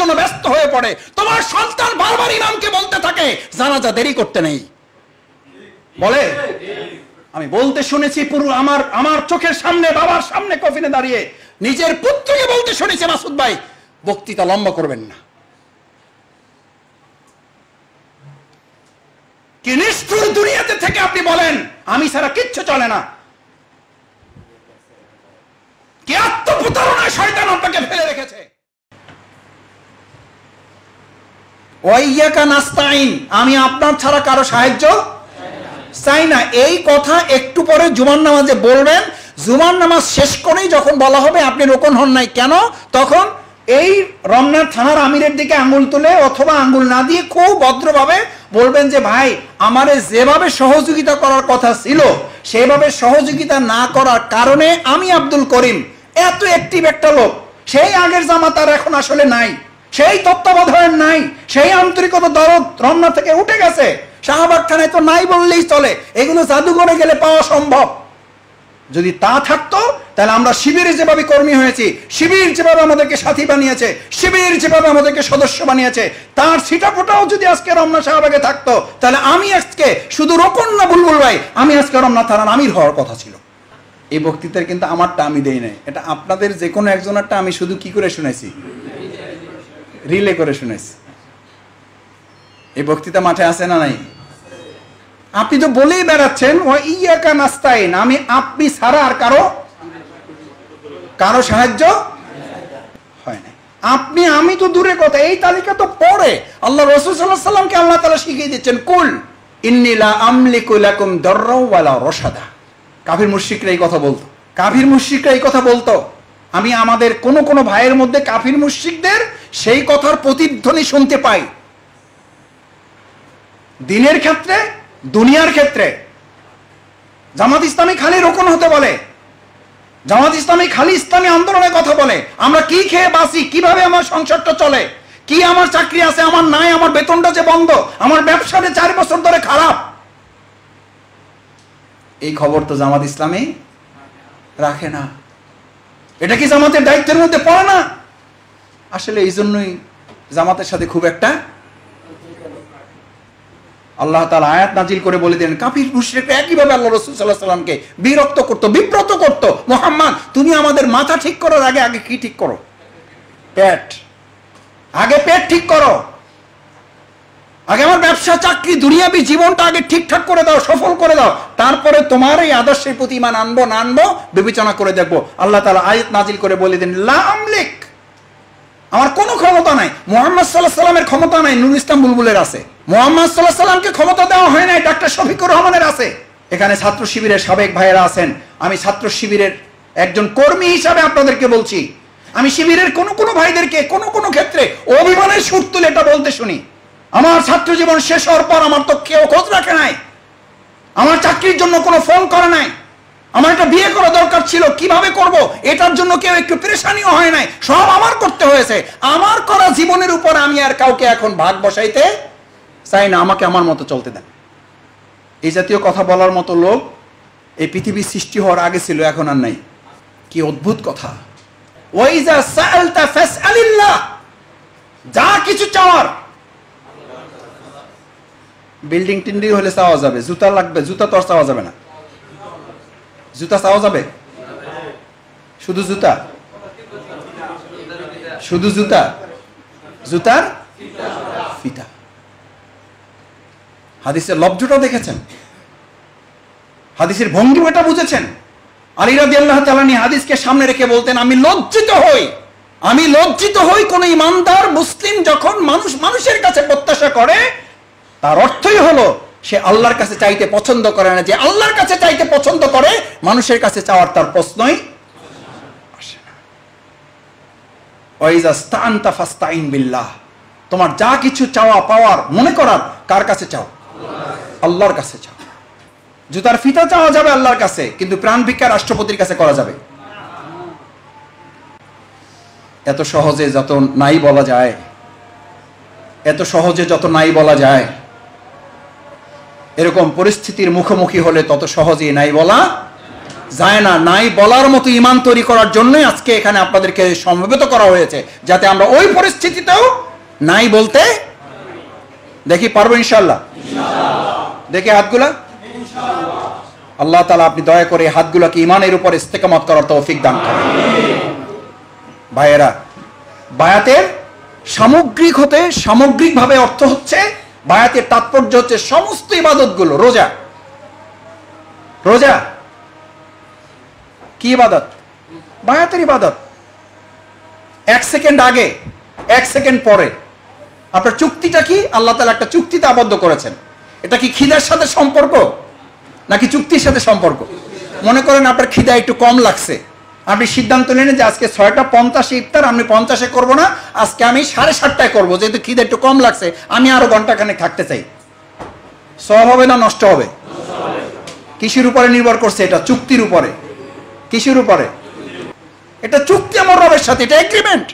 জন্য ব্যস্ত হয়ে পড়ে, তোমার সন্তান বারবার ইমামকে বলতে থাকে জানাজা দেরি করতে নেই, বলে আমি বলতে শুনেছি পুরো আমার চোখের সামনে, বাবার সামনে কফিনে দাঁড়িয়ে নিজের পুত্রকে বলতে শুনেছি মাসুদ ভাই বক্তৃতা লম্বা করবেন না। কি নিষ্ঠুর দুনিয়াতে থেকে আপনি বলেন আমি ছাড়া কিচ্ছু চলে না। কি আত্মপ্রতারণায় শয়তান আপনাকে ফেলে রেখেছে। ওয়াইয়াকা নাস্তাইন, আমি আপনার ছাড়া কারো সাহায্য চাই না। এই কথা একটু পরে জুমার নামাজে বলবেন। জুমার নামাজ শেষ করেই যখন বলা হবে আপনি রোকন হন নাই কেন, তখন এই রমনা থানার আমিরের দিকে আঙ্গুল তুলে অথবা আঙ্গুল না দিয়ে খুব ভদ্রভাবে বলবেন যে ভাই আমারে যেভাবে সহযোগিতা করার কথা ছিল সেভাবে সহযোগিতা না করার কারণে আমি আব্দুল করিম এত অ্যাক্টিভ একটা লোক, সেই আগের জামাতার এখন আসলে নাই, সেই তত্ত্বাবধান নাই, সেই আন্তরিকতা দরদ রমনা থেকে উঠে গেছে, শাহবাগ থানায় তো নাই বললেই চলে, এগুলো জাদুঘরে গেলে পাওয়া সম্ভব। যদি তা থাকতো তাহলে আমরা শিবিরে যেভাবে কর্মী হয়েছি, শিবির যেভাবে আমাদেরকে সাথী বানিয়েছে, শিবির যেভাবে আমাদেরকে সদস্য বানিয়েছে, তার ছিটাফোটাও যদি আজকে রমনা শাহবাগে থাকতো তাহলে আমি আজকে শুধু রোকন না বুলবুল ভাই, আমি আজকে রমনা থানার আমির হওয়ার কথা ছিল। এই বক্তৃতার কিন্তু আমারটা আমি দেই নাই, এটা আপনাদের যে কোনো একজনেরটা আমি শুধু কি করে শুনেছি, রিলে করে শুনেছি। এই বক্তৃতা মাঠে আছে না নাই? আপনি তো বলেই বেড়াচ্ছেন ওয়াইয়াকা নাস্তাইন, আমি আপনি ছাড়া আর কারো সাহায্য হয় না। আপনি আমি তো দূরের কথা, এই তালিকা তো পরে আল্লাহ রাসূল সাল্লাল্লাহু আলাইহি ওয়াসাল্লামকে আল্লাহ তাআলা শিখিয়ে দিচ্ছেন কুল ইন্নী লা আমলিকু লাকুম দাররা ওয়ালা রশাদা। কাফির মুশরিকরা এই কথা বলতো, কাফির মুশরিকরা এই কথা বলতো। আমি আমাদের কোন ভাইয়ের মধ্যে কাফির মুশরিকদের সেই কথার প্রতিধ্বনি শুনতে পাই, দিনের ক্ষেত্রে দুনিয়ার ক্ষেত্রে। জামাত ইসলামী খালি রোকন হতে বলে, জামাত ইসলামী খালি ইসলামী আন্দোলনের কথা বলে, আমরা কি খেয়ে বাঁচি, কিভাবে আমার সংসারটা চলে, কি আমার চাকরি আছে আমার নাই, আমার বেতনটা যে বন্ধ, আমার ব্যবসাটা 4 বছর ধরে খারাপ, এই খবর তো জামাত ইসলামী রাখে না। এটা কি জামাতের দায়িত্বের মধ্যে পড়ে না? আসলে এই জন্যই জামাতের সাথে খুব একটা আল্লাহ তাআলা আয়াত নাজিল করে বলে দিলেন কাফির মুশরিকরা একইভাবে আল্লাহ রাসূল সাল্লাল্লাহু আলাইহি ওয়াসাল্লামকে বিরক্ত করত, বিব্রত করত। মুহাম্মদ তুমি আমাদের মাথা ঠিক করার আগে কি ঠিক করো? পেট। আগে পেট ঠিক করো, আগে আমার ব্যবসা চাকরি দুনিয়াবি জীবনটা আগে ঠিকঠাক করে দাও, সফল করে দাও, তারপরে তোমার এই আদর্শের প্রতি ঈমান আনবো না আনবো বিবেচনা করে দেখবো। আল্লাহ তাআলা আয়াত নাজিল করে বলে দেন লা আমলিক, আমার কোনো ক্ষমতা নাই। মুহাম্মদ সাল্লাল্লাহু আলাইহি ওয়াসাল্লামের ক্ষমতা নাই, নূর ইসলাম বুলবুলের আছে। মুহাম্মদ সাল্লাল্লাহু আলাইহি ওয়াসাল্লামকে ক্ষমতা দেওয়া হয় নাই, ডাক্তার শফিকুর রহমানের আছে। এখানে ছাত্র শিবিরের সাবেক ভাইয়েরা আছেন, আমি ছাত্র শিবিরের একজন কর্মী হিসাবে আপনাদেরকে বলছি, আমি শিবিরের কোন ভাইদেরকে কোন ক্ষেত্রে অভিমানের সুর তুলে এটা বলতে শুনি। আমার ছাত্র জীবন শেষ হওয়ার পর আমার তো কেউ খোঁজ রাখে নাই, আমার চাকরির জন্য কোনো ফোন করে নাই, আমার একটা বিয়ে করা দরকার ছিল, কিভাবে করব এটার জন্য কেউ একটু পেরেশানিও হয় নাই, সব আমার করতে হয়েছে। আমার করা জীবনের উপর আমি আর কাউকে এখন ভাগ বসাইতে চাই না, আমাকে আমার মতো চলতে দেন। এই জাতীয় কথা বলার মতো লোক এই পৃথিবী সৃষ্টি হওয়ার আগে ছিল, এখন আর নাই। কি অদ্ভুত কথা। ওয়াইজা সাআলতা ফাসআলিল্লাহ, যা কিছু চাওয়ার, বিল্ডিং টিন্ডি হলে চাওয়া যাবে, জুতা লাগবে, জুতা তো আর চাওয়া যাবে না, জুতা চাওয়া যাবে, শুধু জুতা, শুধু জুতা, জুতার ফিতা। হাদিসের লব্ধটা দেখেছেন, হাদিসের ভঙ্গিমাটা বুঝেছেন। আলী রাদিয়াল্লাহু তাআলা হাদিসকে সামনে রেখে বলতেন আমি লজ্জিত হই কোন ইমানদার মুসলিম যখন মানুষের কাছে প্রত্যাশা করে, তার অর্থই হলো সে আল্লাহর কাছে চাইতে পছন্দ করে না। যে আল্লাহর কাছে চাইতে পছন্দ করে মানুষের কাছে চাওয়ার তার প্রশ্নই আসে না। ওয়াইজা স্তানতা ফাস্তাইন বিল্লাহ, তোমার যা কিছু চাওয়া পাওয়ার মনে করার কার কাছে চাও? আল্লাহর কাছে চাও। জুতার ফিতা চাওয়া যাবে আল্লাহর কাছে, কিন্তু প্রাণ ভিক্ষা রাষ্ট্রপতির কাছে করা যাবে? এত সহজে যত নাই বলা যায়, এত সহজে যত নাই বলা যায়, এরকম পরিস্থিতির মুখোমুখি হলে তত সহজেই নাই বলা যায় না। নাই বলার মতো ইমান তৈরি করার জন্যই আজকে এখানে আপনাদেরকে সমবেত করা হয়েছে, যাতে আমরা ওই পরিস্থিতিতেও নাই বলতে দেখি পারবো ইনশাআল্লাহ। দেখি হাতগুলা, আল্লাহ তাআলা আপনি দয়া করে হাতগুলাকে ইমানের উপর ইস্তেকামত করার তৌফিক দান করেন। ভাইয়েরা, বায়াতের সামগ্রিকভাবে অর্থ হচ্ছে, বায়াতের তাৎপর্য হচ্ছে সমস্ত ইবাদতগুলো। রোজা কি ইবাদত? বায়াতের ইবাদত। 1 সেকেন্ড আগে 1 সেকেন্ড পরে আপনার চুক্তিটা কি? আল্লাহ তাআলা একটা চুক্তিতে আবদ্ধ করেছেন। এটা কি খিদার সাথে সম্পর্ক নাকি চুক্তির সাথে সম্পর্ক? মনে করেন আপনার খিদা একটু কম লাগছে, আপনি সিদ্ধান্ত নেন যে আজকে 6:50 ইফতার আমি 50-এ করবো না, আজকে আমি 7:30টায় করবো, যেহেতু খিদা একটু কম লাগছে, আমি আরো ঘন্টাখানেক থাকতে চাই। সওয়াব হবে না নষ্ট হবে? কিসের উপরে নির্ভর করছে? এটা চুক্তির উপরে। কিসের উপরে? এটা চুক্তি আমার রবের সাথে, এটা এগ্রিমেন্ট।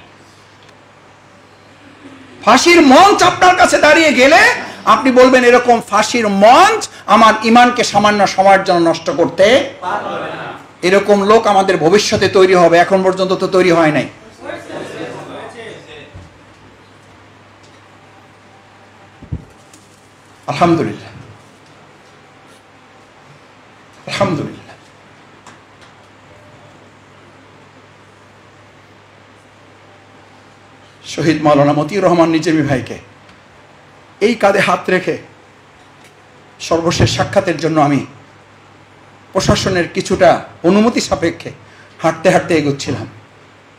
ফাঁসির মঞ্চ আপনার কাছে দাঁড়িয়ে গেলে আপনি বলবেন এরকম ফাঁসির মঞ্চ আমার ইমানকে সামান্য সময়ের জন্য নষ্ট করতে পারবে না। এরকম লোক আমাদের ভবিষ্যতে তৈরি হবে, এখন পর্যন্ত তো তৈরি হয় নাই। আলহামদুলিল্লাহ, আলহামদুলিল্লাহ। শহীদ মাওলানা মতিউর রহমান নিজামী ভাইকে এই কাঁধে হাত রেখে সর্বশেষ সাক্ষাতের জন্য আমি প্রশাসনের কিছুটা অনুমতি সাপেক্ষে হাঁটতে হাঁটতে এগোচ্ছিলাম।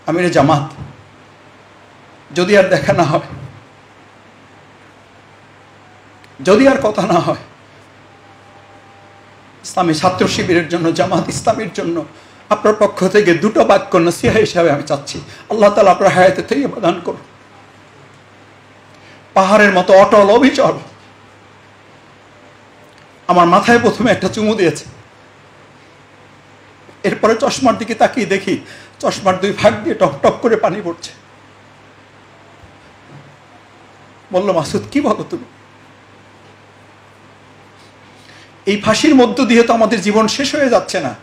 আমিরে জামাত, যদি আর দেখা না হয়, যদি আর কথা না হয়, ইসলামী ছাত্র শিবিরের জন্য, জামাত ইসলামীর জন্য আপনার পক্ষ থেকে 2টো বাক্য নসিহা হিসাবে আমি চাচ্ছি। আল্লাহ তাআলা আপনার হায়াতে তৈয়বা দান করুন। পাহাড়ের মতো অটল অবিচল আমার মাথায় প্রথমে একটা চুমু দিয়েছে, এরপরে চশমার দিকে তাকিয়ে দেখি চশমার 2 ভাগ দিয়ে টপ টপ করে পানি পড়ছে। বলল, মাসুদ কি বলো তুমি? এই ফাঁসির মধ্য দিয়ে তো আমাদের জীবন শেষ হয়ে যাচ্ছে না।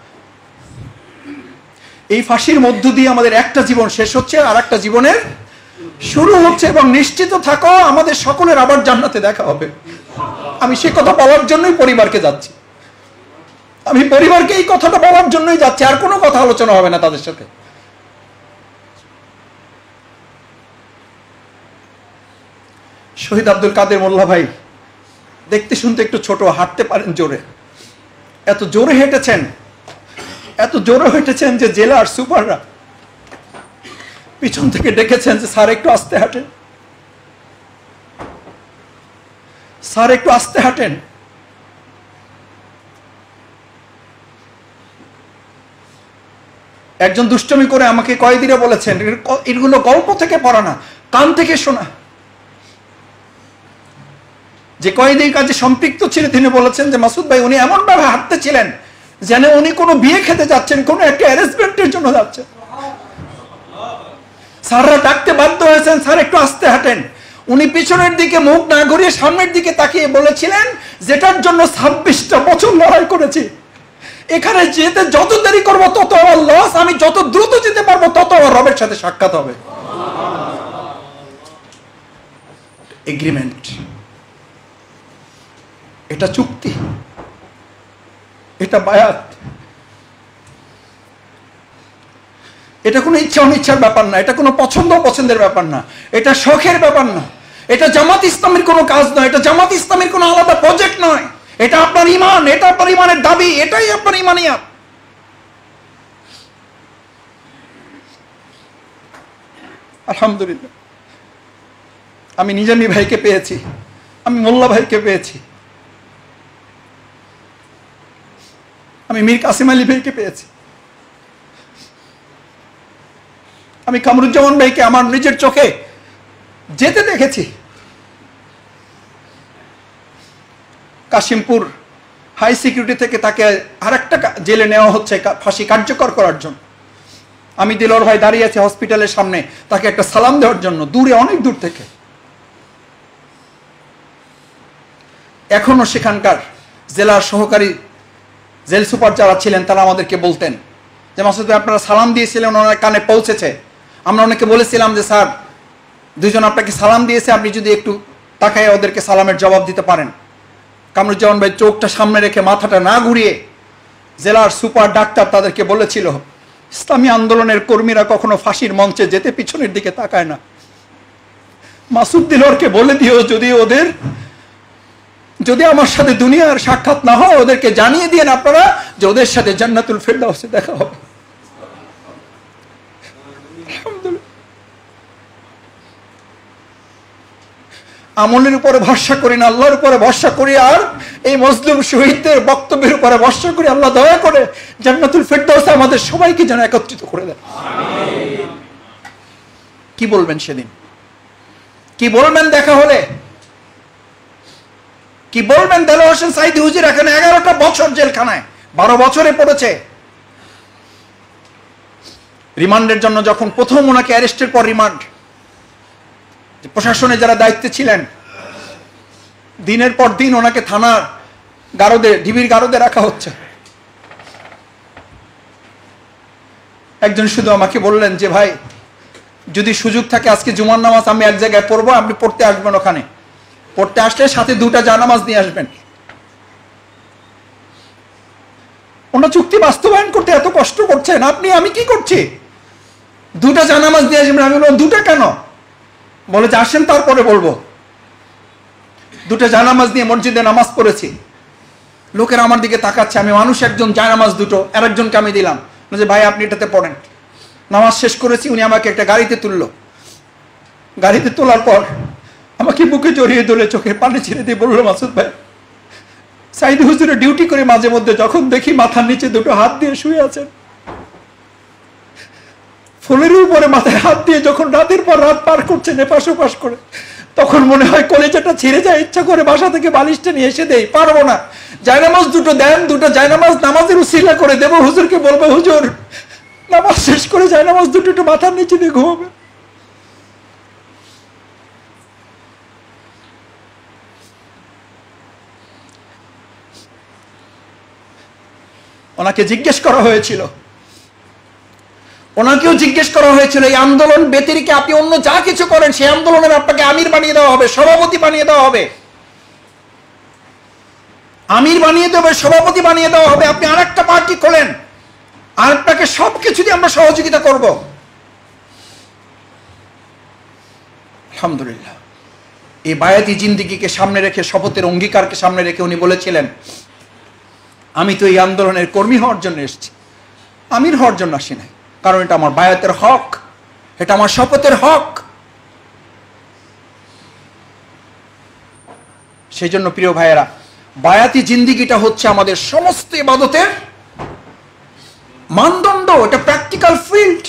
এই ফাঁসির মধ্য দিয়ে আমাদের একটা জীবন শেষ হচ্ছে, আর একটা জীবনের শুরু হচ্ছে, এবং নিশ্চিত থাকো আমাদের সকলের আবার জান্নাতে দেখা হবে। আমি সে কথা বলার জন্যই পরিবারকে যাচ্ছি, আমি পরিবারকে এই কথাটা বলার জন্যই যাচ্ছি, আর কোনো কথা আলোচনা হবে না তাদের সাথে। শহীদ আব্দুল কাদের মোল্লা ভাই দেখতে শুনতে একটু ছোট, হাঁটতে পারেন জোরে, এত জোরে হেঁটেছেন যে জেলার সুপাররা পিছন থেকে ডেকেছেন যে স্যার একটু আস্তে হাঁটেন, স্যার একটু আস্তে হাঁটেন। একজন দুষ্টমি করে আমাকে কয়েদিরা বলেছেন, এগুলো গল্প থেকে পড়া না, কান থেকে শোনা। যে কয়েদির কাজে সম্পৃক্ত ছিলেন তিনি বলেছেন যে মাসুদ ভাই উনি এমন ভাবে হাঁটতেছিলেন যেন উনি কোনো বিয়ে খেতে যাচ্ছেন, কোনো একটা অ্যারেঞ্জমেন্টের জন্য যাচ্ছেন। স্যাররা ডাকতে বাধ্য হয়েছেন, স্যার একটু আস্তে হাঁটেন। উনি পিছনের দিকে মুখ না ঘুরিয়ে সামনের দিকে তাকিয়ে বলেছিলেন, যেটার জন্য 26টা বছর লড়াই করেছি, এখানে যেতে যত দেরি করবো তত আমার লস, আমি যত দ্রুত যেতে পারবো তত আমার রবের সাথে সাক্ষাৎ হবে। এগ্রিমেন্ট, এটা চুক্তি, এটা বায়াত। এটা কোনো ইচ্ছা অনিচ্ছার ব্যাপার না, এটা কোনো পছন্দ অপছন্দের ব্যাপার না, এটা শখের ব্যাপার না, এটা জামাত ইসলামের কোনো কাজ নয়, এটা জামাত ইসলামের কোনো আলাদা প্রজেক্ট নয়, এটা আপনার ইমান, এটা আপনার ইমানের দাবি, এটাই আপনার ইমানিয়াত। আলহামদুলিল্লাহ, আমি নিজামী ভাইকে পেয়েছি, আমি মোল্লা ভাইকে পেয়েছি, আমি মীর কাসিম আলী ভাইকে পেয়েছি, আমি কামরুজ্জামান ভাইকে আমার নিজের চোখে যেতে দেখেছি। কাশিমপুর হাই সিকিউরিটি থেকে তাকে আরেকটা জেলে নেওয়া হচ্ছে ফাঁসি কার্যকর করার জন্য। আমি দিলওয়ার ভাই দাঁড়িয়ে আছি হসপিটালের সামনে তাকে একটা সালাম দেওয়ার জন্য, দূরে, অনেক দূর থেকে। এখনো সেখানকার জেলার সহকারী জেল সুপার যারা ছিলেন তারা আমাদেরকে বলতেন যে মাসুদ ভাই আপনারা সালাম দিয়েছিলেন, ওনার কানে পৌঁছেছে। আমরা অনেকে বলেছিলাম যে স্যার দুইজন আপনাকে সালাম দিয়েছে, আপনি যদি একটু তাকায় ওদেরকে সালামের জবাব দিতে পারেন। কামরুজ্জামান ভাই চোখটা সামনে রেখে মাথাটা না ঘুরিয়ে জেলার সুপার ডাক্তার তাদেরকে বলেছিল, ইসলামী আন্দোলনের কর্মীরা কখনো ফাঁসির মঞ্চে যেতে পিছনের দিকে তাকায় না। মাসুদ দিলওয়ারকে বলে দিও যদি আমার সাথে দুনিয়ার সাক্ষাৎ না হয় ওদেরকে জানিয়ে দিয়েন আপনারা যে ওদের সাথে জান্নাতুল ফেরদাউসে দেখা হবে। আমলের উপরে ভরসা করি না, আল্লাহর উপরে ভরসা করি, আর এই মজলুম শহীদদের বক্তব্যের উপরে ভরসা করি। আল্লাহ দয়া করে জান্নাতুল ফেরদাউসে আমাদের সবাইকে যেন একত্রিত করে দেন। কি বলবেন সেদিন? কি বলবেন দেখা হলে? কি বলবেন? দেলোয়ার হোসেন সাঈদী হুজুর এখানে 11টা বছর জেলখানায়, 12 বছরে পড়েছে। রিমান্ডের জন্য যখন প্রথম ওনাকে অ্যারেস্টের পর রিমান্ড, প্রশাসনে যারা দায়িত্বে ছিলেন দিনের পর দিন ওনাকে থানার গারদে, ডিবির গারদে রাখা হচ্ছে। একজন শুধু আমাকে বললেন যে ভাই যদি সুযোগ থাকে আজকে জুমার নামাজ আমি এক জায়গায় পড়বো, আপনি পড়তে আসবেন, ওখানে পড়তে আসলে সাথে 2টা জানামাজ নিয়ে আসবেন। ওনার চুক্তি বাস্তবায়ন করতে এত কষ্ট করছেন, আপনি আমি কি করছি? 2টা জানামাজ নিয়ে আসবেন। আমি বললাম 2টা কেন? বলে যে আসেন তারপরে বলবো। 2টা জানামাজ নিয়ে মসজিদে নামাজ পড়েছি। লোকেরা আমার দিকে তাকাচ্ছে, আমি মানুষ, একজন জানামাজ 2টো, আরেকজনকে আমি দিলাম যে ভাই আপনি এটাতে পড়েন। নামাজ শেষ করেছি, উনি আমাকে একটা গাড়িতে তুললো। গাড়িতে তোলার পর আমাকে বুকে জড়িয়ে ধরে চোখে পানি ছেড়ে দিয়ে বললো, মাসুদ ভাই সাঈদী হুজুরের ডিউটি করে মাঝে মধ্যে যখন দেখি মাথার নিচে 2টো হাত দিয়ে শুয়ে আছেন, ফুলের উপরে মাথায় হাত দিয়ে যখন রাতের পর রাত পার করছেন এপাশ ওপাশ করে, তখন মনে হয় কলেজাটা ছিঁড়ে যায়। ইচ্ছা করে বাসা থেকে বালিশটা নিয়ে এসে দেই, পারবো না। জায়নামাজ 2টো দেন, 2টা জায়নামাজ নামাজের উসিলা করে দেবো, হুজুরকে বলবো হুজুর নামাজ শেষ করে জায়নামাজ 2টো একটু মাথার নিচে দিয়ে ঘুমাবে। ওনাকে জিজ্ঞেস করা হয়েছিল, ওনাকেও জিজ্ঞেস করা হয়েছিল এই আন্দোলন ব্যতিরেকে আপনি অন্য যা কিছু করেন সেই আন্দোলনের আপনাকে আমির বানিয়ে দেওয়া হবে, সভাপতি বানিয়ে দেওয়া হবে, আমির বানিয়ে দেওয়া হবে, সভাপতি বানিয়ে দেওয়া হবে। আপনি আরেকটা পার্টি খোলেন আর আপনাকে সবকিছু দিয়ে আমরা সহযোগিতা করব। আলহামদুলিল্লাহ, এই বায়াতি জিন্দেগিকে সামনে রেখে, শপথের অঙ্গীকারকে সামনে রেখে উনি বলেছিলেন আমি তো এই আন্দোলনের কর্মী হওয়ার জন্য এসেছি, আমির হওয়ার জন্য আসি নাই, কারণ এটা আমার বায়াতের হক, এটা আমার শপথের হক। সেই জন্য প্রিয় ভাইয়েরা, বায়াতি জিন্দেগিটা হচ্ছে আমাদের সমস্ত ইবাদতের মানদণ্ড। এটা প্র্যাকটিক্যাল ফিল্ড,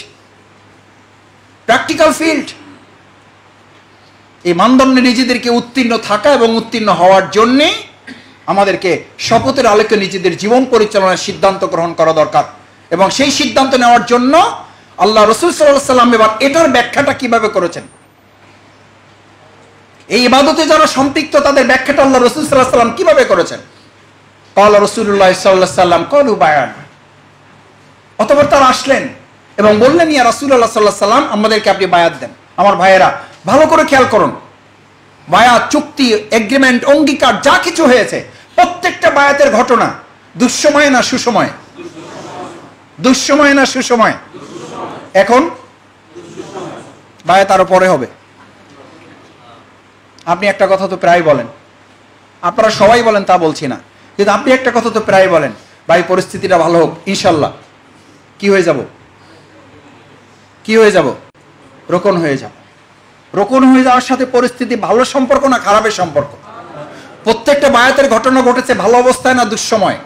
প্র্যাকটিক্যাল ফিল্ড। এই মানদণ্ডে নিজেদেরকে উত্তীর্ণ থাকা এবং উত্তীর্ণ হওয়ার জন্যে আমাদেরকে শপথের আলোকে নিজেদের জীবন পরিচালনার সিদ্ধান্ত গ্রহণ করা দরকার। এবং সেই সিদ্ধান্ত নেওয়ার জন্য আল্লাহ রাসূল সাল্লাল্লাহু আলাইহি ওয়াসাল্লাম এবার এটার ব্যাখ্যাটা কিভাবে করেছেন, এই ইবাদতে যারা সম্পৃক্ত তাদের ব্যাখ্যাটা আল্লাহ রাসূল সাল্লাল্লাহু আলাইহি ওয়াসাল্লাম কিভাবে করেছেন। ক্বালা রাসূলুল্লাহ সাল্লাল্লাহু আলাইহি ওয়াসাল্লাম ক্বালু বায়ান, অতঃপর তারা আসলেন এবং বললেন ইয়া রাসূলুল্লাহ সাল্লাল্লাহু আলাইহি ওয়াসাল্লাম আমাদেরকে আপনি বায়াত দেন। আমার ভাইয়েরা ভালো করে খেয়াল করুন, বায়াত, চুক্তি, এগ্রিমেন্ট, অঙ্গীকার যা কিছু হয়েছে প্রত্যেকটা বায়াতের ঘটনা দুঃসময় না সুসময়? দুঃসময় না সুসময়? এখন বায়াত আরো পরে হবে। আপনি একটা কথা তো প্রায় বলেন, আপনারা সবাই বলেন তা বলছি না, কিন্তু আপনি একটা কথা তো প্রায় বলেন, ভাই পরিস্থিতিটা ভালো হোক, ইনশাল্লাহ কি হয়ে যাব, কি হয়ে যাব, রোকন হয়ে যাব। রোকন হয়ে যাওয়ার সাথে পরিস্থিতি ভালো সম্পর্ক না খারাপের সম্পর্ক? প্রত্যেকটা বায়াতের ঘটনা ঘটেছে ভালো অবস্থায় না দুঃসময়?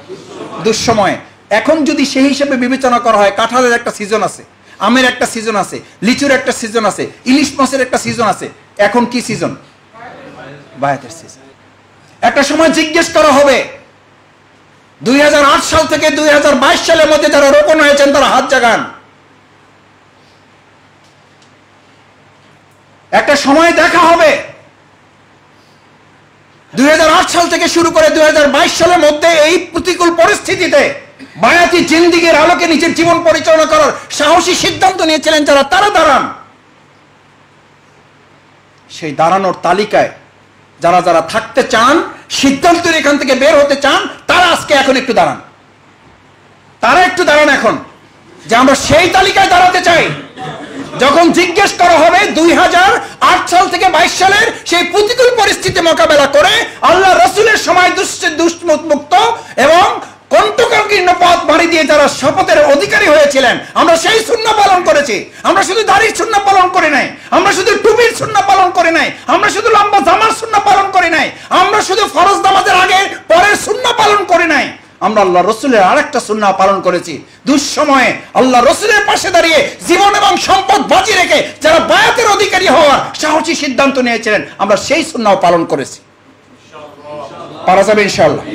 দুঃসময়। এখন যদি সেই হিসেবে বিবেচনা করা হয়, কাঁঠালের একটা সিজন আছে, আমের একটা সিজন আছে, লিচুর একটা সিজন আছে, ইলিশ মাছের একটা সিজন আছে, এখন কি সিজন? বায়াতের সিজন। একটা সময় জিজ্ঞেস করা হবে 2008 সাল থেকে 2022 সালের মধ্যে যারা রোপণ হয়েছেন তারা হাত জাগান। একটা সময় দেখা হবে 2008 সাল থেকে শুরু করে 2022 সালের মধ্যে এই প্রতিকূল পরিস্থিতিতে বায়াতি জিন্দেগির আলোকে নিজের জীবন পরিচালনা করার সাহসী সিদ্ধান্ত নিয়েছিলেন যারা, তারা দাঁড়ান। সেই দাঁড়ানোর তালিকায় যারা যারা থাকতে চান, সিদ্ধান্তের এখান থেকে বের হতে চান, তারা আজকে এখন একটু দাঁড়ান। তারা একটু দাঁড়ান এখন, যে আমরা সেই তালিকায় দাঁড়াতে চাই। যখন জিজ্ঞেস করা হবে 2008 সাল থেকে 22 সালের সেই প্রতিকূল পরিস্থিতি মোকাবেলা করে আল্লাহ রসুলের সময় দুষ্মুক্ত এবং কণ্ঠকীর্ণ পথ বাড়ি দিয়ে যারা শপথের অধিকারী হয়েছিলেন, আমরা সেই সুন্নাহ পালন করেছি। আমরা শুধু দাড়ির সুন্নাহ পালন করি নাই, আমরা শুধু টুপির সুন্নাহ পালন করি নাই, আমরা শুধু লম্বা জামার সুন্নাহ পালন করি নাই, আমরা শুধু ফরজ নামাজের আগে পরের সুন্নাহ পালন করি নাই, আমরা আল্লাহ রসুলের আরেকটা সুন্নাহ পালন করেছি। দুঃসময়ে আল্লাহ রসুলের পাশে দাঁড়িয়ে জীবন এবং সম্পদ বাজি রেখে যারা বায়াতের অধিকারী হওয়ার সাহসী সিদ্ধান্ত নিয়েছিলেন, আমরা সেই সুন্নাহ পালন করেছি। পারা যাবে ইনশাআল্লাহ।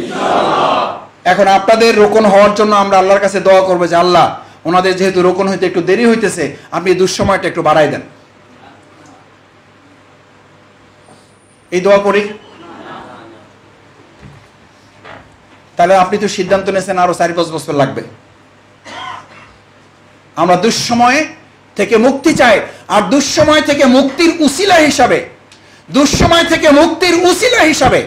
এখন আপনাদের রোকন হওয়ার জন্য আমরা আল্লাহর কাছে দোয়া করবো যে আল্লাহ, ওনাদের যেহেতু রোকন হইতে একটু দেরি হইতেছে, আপনি দুঃসময়টা একটু বাড়াই দেন। এই দোয়া করি। তাহলে আপনি তো সিদ্ধান্ত নিয়েছেন আরো 4-5 বছর লাগবে। আমরা দুঃসময় থেকে মুক্তি চাই, আর দুঃসময় থেকে মুক্তির উসিলা হিসাবে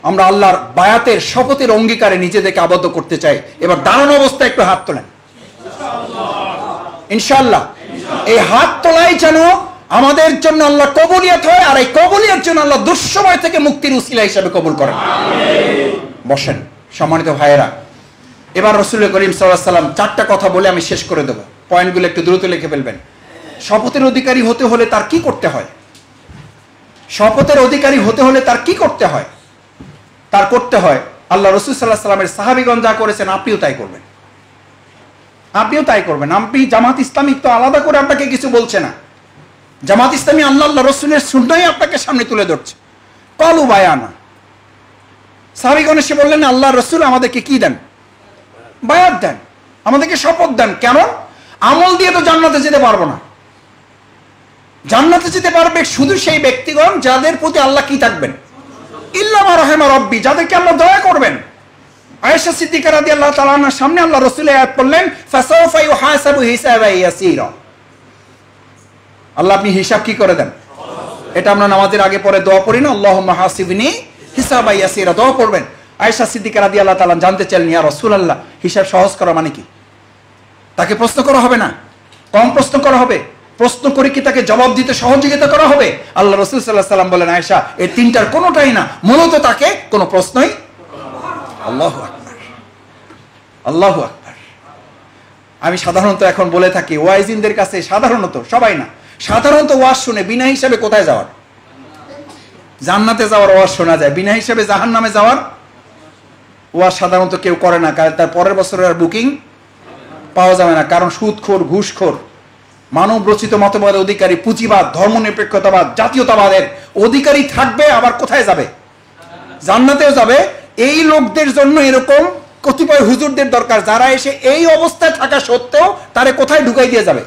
আমরা আল্লাহর বায়াতের শপথের অঙ্গীকারে নিজেদেরকে আবদ্ধ করতে চাই। এবার দাঁড়ানো অবস্থায় একটু হাত তোলেন ইনশাআল্লাহ। এই হাত তোলাই যেন আমাদের জন্য আল্লাহ কবুলিয়ত হয়, আর এই কবুলিয়তের জন্য আল্লাহ দুঃসময় থেকে মুক্তির উসিলা হিসাবে কবুল করেন। বসেন সম্মানিত ভাইয়েরা। এবার রাসূল করিম সাল্লাল্লাহু আলাইহি ওয়াসাল্লাম 4টা কথা বলে আমি শেষ করে দেব, পয়েন্টগুলো একটু দ্রুত লিখে ফেলবেন। শপথের অধিকারী হতে হলে তার কি করতে হয়? শপথের অধিকারী হতে হলে তার কি করতে হয়? তার করতে হয় আল্লাহ রাসূল সাল্লাল্লাহু আলাইহি ওয়াসাল্লামের সাহাবীগণ যা করেছেন আপনিও তাই করবেন। আপনি জামাত ইসলামী তো আলাদা করে আপনাকে কিছু বলছে না। জামাত ইসলামী আল্লাহ রাসূলের সুন্নাহই আপনাকে সামনে তুলে ধরছে। কলু বায়ানা, সাহাবীগণ এসে বললেন আল্লাহ রাসূল আমাদেরকে কি দেন? বায়াত দেন, আমাদেরকে শপথ দেন। কেন? আমল দিয়ে তো জান্নাতে যেতে পারবো না। জান্নাতে যেতে পারবে শুধু সেই ব্যক্তিগণ যাদের প্রতি আল্লাহ কি থাকবেন? ইল্লা মা রাহিমা রাব্বি, যাদেরকে আল্লাহ দয়া করবেন। আয়েশা সিদ্দিকা রাদিয়াল্লাহু তাআলা আনহার সামনে আল্লাহ রাসূল আয়াত পড়লেন, ফাসাওফা ইউহাসাবু হিসাবান ইয়াসীরা। আল্লাহ আপনি হিসাব কি করে দেন? এটা আমরা নামাজের আগে পরে দোয়া পড়ি না, আল্লাহুম্মা হাসিবনি হিসাবান ইয়াসীরা, দোয়া পড়বেন। আয়েশা সিদ্দিকা রাদিয়াল্লাহু তাআলা জানতে চাইলেন, ইয়া রাসূলুল্লাহ, হিসাব সহজ করা মানে কি? তাকে প্রশ্ন করা হবে না, কম প্রশ্ন করা হবে? প্রশ্ন করে কি তাকে জবাব দিতে সহযোগিতা করা হবে? আল্লাহ রাসূল সাল্লাল্লাহু আলাইহি ওয়াসাল্লাম বলেন, আয়েশা এই তিনটার কোনোটাই না, মূলত তাকে কোনো প্রশ্নই। আল্লাহু আকবার, আল্লাহু আকবার। আমি সাধারণত এখন বলে থাকি ওয়াইজিনদের কাছে, সাধারণত সবাই না, সাধারণত ওয়াজ শুনে বিনা হিসাবে কোথায় যাওয়ার? জান্নাতে যাওয়ার ওয়াজ শোনা যায়, বিনা হিসাবে জাহান্নামে যাওয়ার ওয়াজ সাধারণত কেউ করে না, কারণ তার পরের বছরের আর বুকিং পাওয়া যাবে না। কারণ সুদখোর, ঘুষখোর, মানব রচিত মতবাদের অধিকারী, পুঁজিবাদ, ধর্মনিরপেক্ষতাবাদ, জাতীয়তাবাদের অধিকারী থাকবে, আবার কোথায় যাবে? জান্নাতেও যাবে। এই লোকদের জন্য এরকম কতিপয় হুজুরদের দরকার, যারা এসে এই অবস্থায় থাকা সত্ত্বেও তারে কোথায় ঢুকাই দিয়ে যাবে।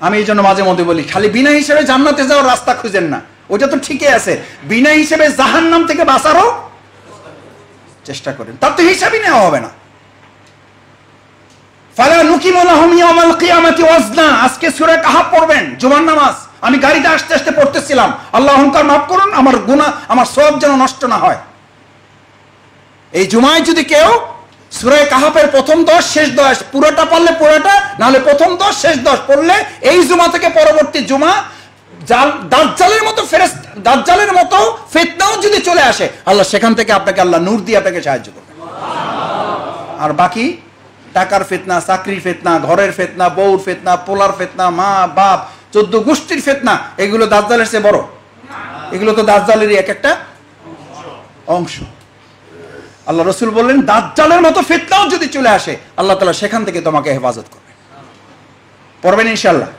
আমি এই জন্য মাঝে মধ্যে বলি, খালি বিনা হিসেবে জান্নাতে যাওয়ার রাস্তা খুঁজেন না, ওইটা তো ঠিকই আছে, বিনা হিসেবে জাহান্নাম থেকে বাঁচারও চেষ্টা করেন, তার তো হিসাবই নেওয়া হবে না। ফালা নুকিমু লাহুম ইয়াওমাল কিয়ামাতি ওয়াজনা। আজকে সূরা কাহাফ পড়বেন, জুমার নামাজ। আমি গাড়িতে আসতে আসতে পড়তেছিলাম, আল্লাহ অহংকার মাফ করুন, আমার গুনাহ, আমার সওয়াব যেন নষ্ট না হয়। এই জুমায় যদি কেউ সূরা কাহাফের প্রথম 10 শেষ 10 পুরোটা পড়লে পুরোটা, নাহলে প্রথম 10 শেষ 10 পড়লে এই জুমা থেকে পরবর্তী জুমা দাজ্জালের মতো ফিতনাও যদি চলে আসে, আল্লাহ সেখান থেকে আপনাকে আল্লাহ নূর দিয়ে আপনাকে সাহায্য করবে। আর বাকি টাকার ফিতনা, চাকরির ফিতনা, ঘরের ফিতনা, বউর ফিতনা, পোলার ফিতনা, মা বাপ 14 গোষ্ঠীর ফিতনা, এগুলো দাজ্জালের চেয়ে বড়? এগুলো তো দাজ্জালেরই এক একটা অংশ। আল্লাহ রাসূল বললেন, দাজ্জালের মতো ফিতনাও যদি চলে আসে, আল্লাহ তাআলা সেখান থেকে তোমাকে হেফাজত করবে। পড়বেন ইনশাআল্লাহ।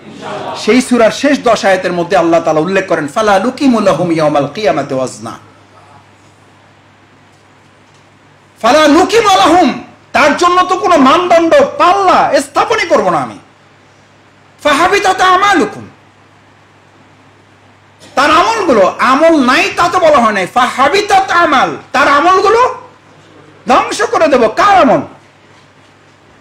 সেই সূরার শেষ 10 আয়াতের মধ্যে আল্লাহ তাআলা উল্লেখ করেন, ফালা নুকিমু লাহুম ইয়াওমাল কিয়ামাতি ওয়াজনা। ফালা নুকিমু লাহুম, তার জন্য তো কোনো মানদণ্ড, পাল্লা স্থাপনই করব না আমি। ফাহাবিতাত আমালুকুম, তার আমলগুলো, আমল নাই তা তো বলা হয় নাই, ফাহাবিতাত আমাল, তার আমলগুলো ধ্বংস করে দেব। কার আমল?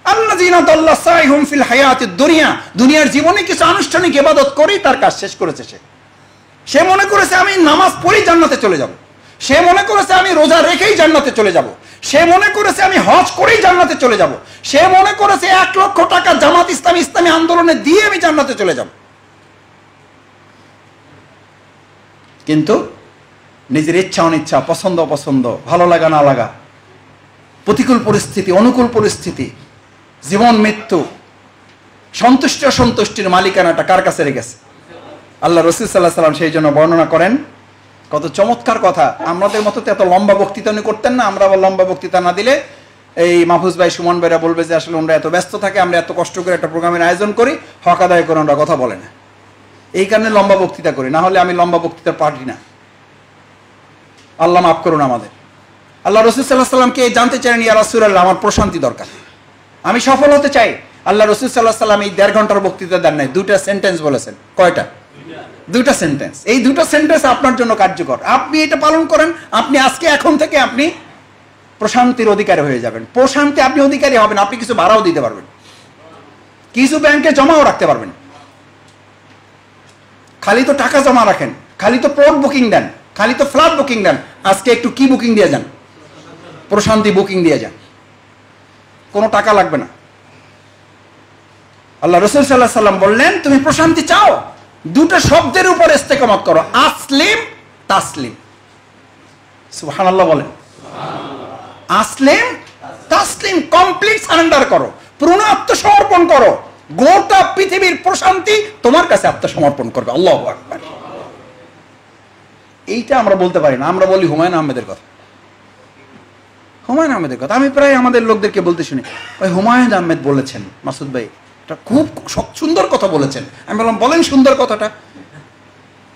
আল্লাযীনা দাল্লা সাইহুম ফিল হায়াতিদ দুনিয়া, দুনিয়ার জীবনে কিছু আনুষ্ঠানিক ইবাদত করেই তার কাজ শেষ করেছে। সে মনে করেছে আমি নামাজ পড়েই জান্নাতে চলে যাব, সে মনে করেছে আমি রোজা রেখেই জান্নাতে চলে যাব, সে মনে করেছে আমি হজ করেই জান্নাতে চলে যাব, সে মনে করেছে 1 লক্ষ টাকা জামাত ইসলামী আন্দোলনে দিয়ে আমি জান্নাতে চলে যাব। কিন্তু নিজের ইচ্ছা অনিচ্ছা, পছন্দ অপছন্দ, ভালো লাগা না লাগা, প্রতিকূল পরিস্থিতি, অনুকূল পরিস্থিতি, জীবন মৃত্যু, সন্তুষ্টি অসন্তুষ্টির মালিকানাটা কার কাছে রেখেছে? আল্লাহ রাসূল সাল্লাল্লাহু আলাইহি ওয়াসাল্লাম সেই জন্য বর্ণনা করেন, কত চমৎকার কথা। আমাদের মতো তো এত লম্বা বক্তৃতা উনি করতেন না। আমরা আবার লম্বা বক্তৃতা না দিলে এই মাহফুজ ভাই, সুমন ভাইরা বলবে যে আসলে আমরা এত ব্যস্ত থাকে, আমরা এত কষ্ট করে একটা প্রোগ্রামের আয়োজন করি, হক আদায় করে আমরা কথা বলে না। এই কারণে লম্বা বক্তৃতা করি, না হলে আমি লম্বা বক্তৃতার পারি না। আল্লাহ মাফ করুন আমাদের। আল্লাহ রাসূল সাল্লাল্লাহু আলাইহি ওয়াসাল্লামকে জানতে চাইলেন, ইয়া রাসূলুল্লাহ, আমার প্রশান্তি দরকার, আমি সফল হতে চাই। আল্লাহ রাসূল সাল্লাল্লাহু আলাইহি ওয়াসাল্লাম এই 1.5 ঘন্টার বক্তৃতা দেন নাই, 2টা সেন্টেন্স বলেছেন। কয়টা? 2টা সেন্টেন্স। এই 2টা সেন্টেন্স আপনার জন্য কার্যকর। আপনি এটা পালন করেন, আপনি আজকে এখন থেকে আপনি প্রশান্তির অধিকারী হয়ে যাবেন। প্রশান্তি আপনি অধিকারী হবেন, আপনি কিছু ভাড়াও দিতে পারবেন, কিছু ব্যাংকে জমাও রাখতে পারবেন। খালি তো টাকা জমা রাখেন, খালি তো পোর্ট বুকিং দেন, খালি তো ফ্লাইট বুকিং দেন, আজকে একটু কি বুকিং দিয়ে যান? প্রশান্তি বুকিং দিয়ে যান, কোনো টাকা লাগবে না। আল্লাহ রাসূল সাল্লাল্লাহু আলাইহি ওয়াসাল্লাম বললেন, তুমি প্রশান্তি চাও, 2টা শব্দের উপর ইস্তেকামত করো, আসলিম তাসলিম। সুবহানাল্লাহ বলেন। আসলিম তাসলিম, কমপ্লিট সারেন্ডার করো, পূর্ণ আত্মসমর্পণ করো। গোটা পৃথিবীর প্রশান্তি তোমার কাছে আত্মসমর্পণ করবে। আল্লাহু আকবার। এইটা আমরা বলতে পারি না, আমরা বলি হুমায়ুন আহমেদের কথা, হুমায়ুন আহমেদের কথা। আমি প্রায় আমাদের লোকদেরকে বলতে শুনি, ওই হুমায়ুন আহমেদ বলেছেন, মাসুদ ভাই এটা খুব সুন্দর কথা বলেছেন। আমি বললাম, বলেন সুন্দর কথাটা।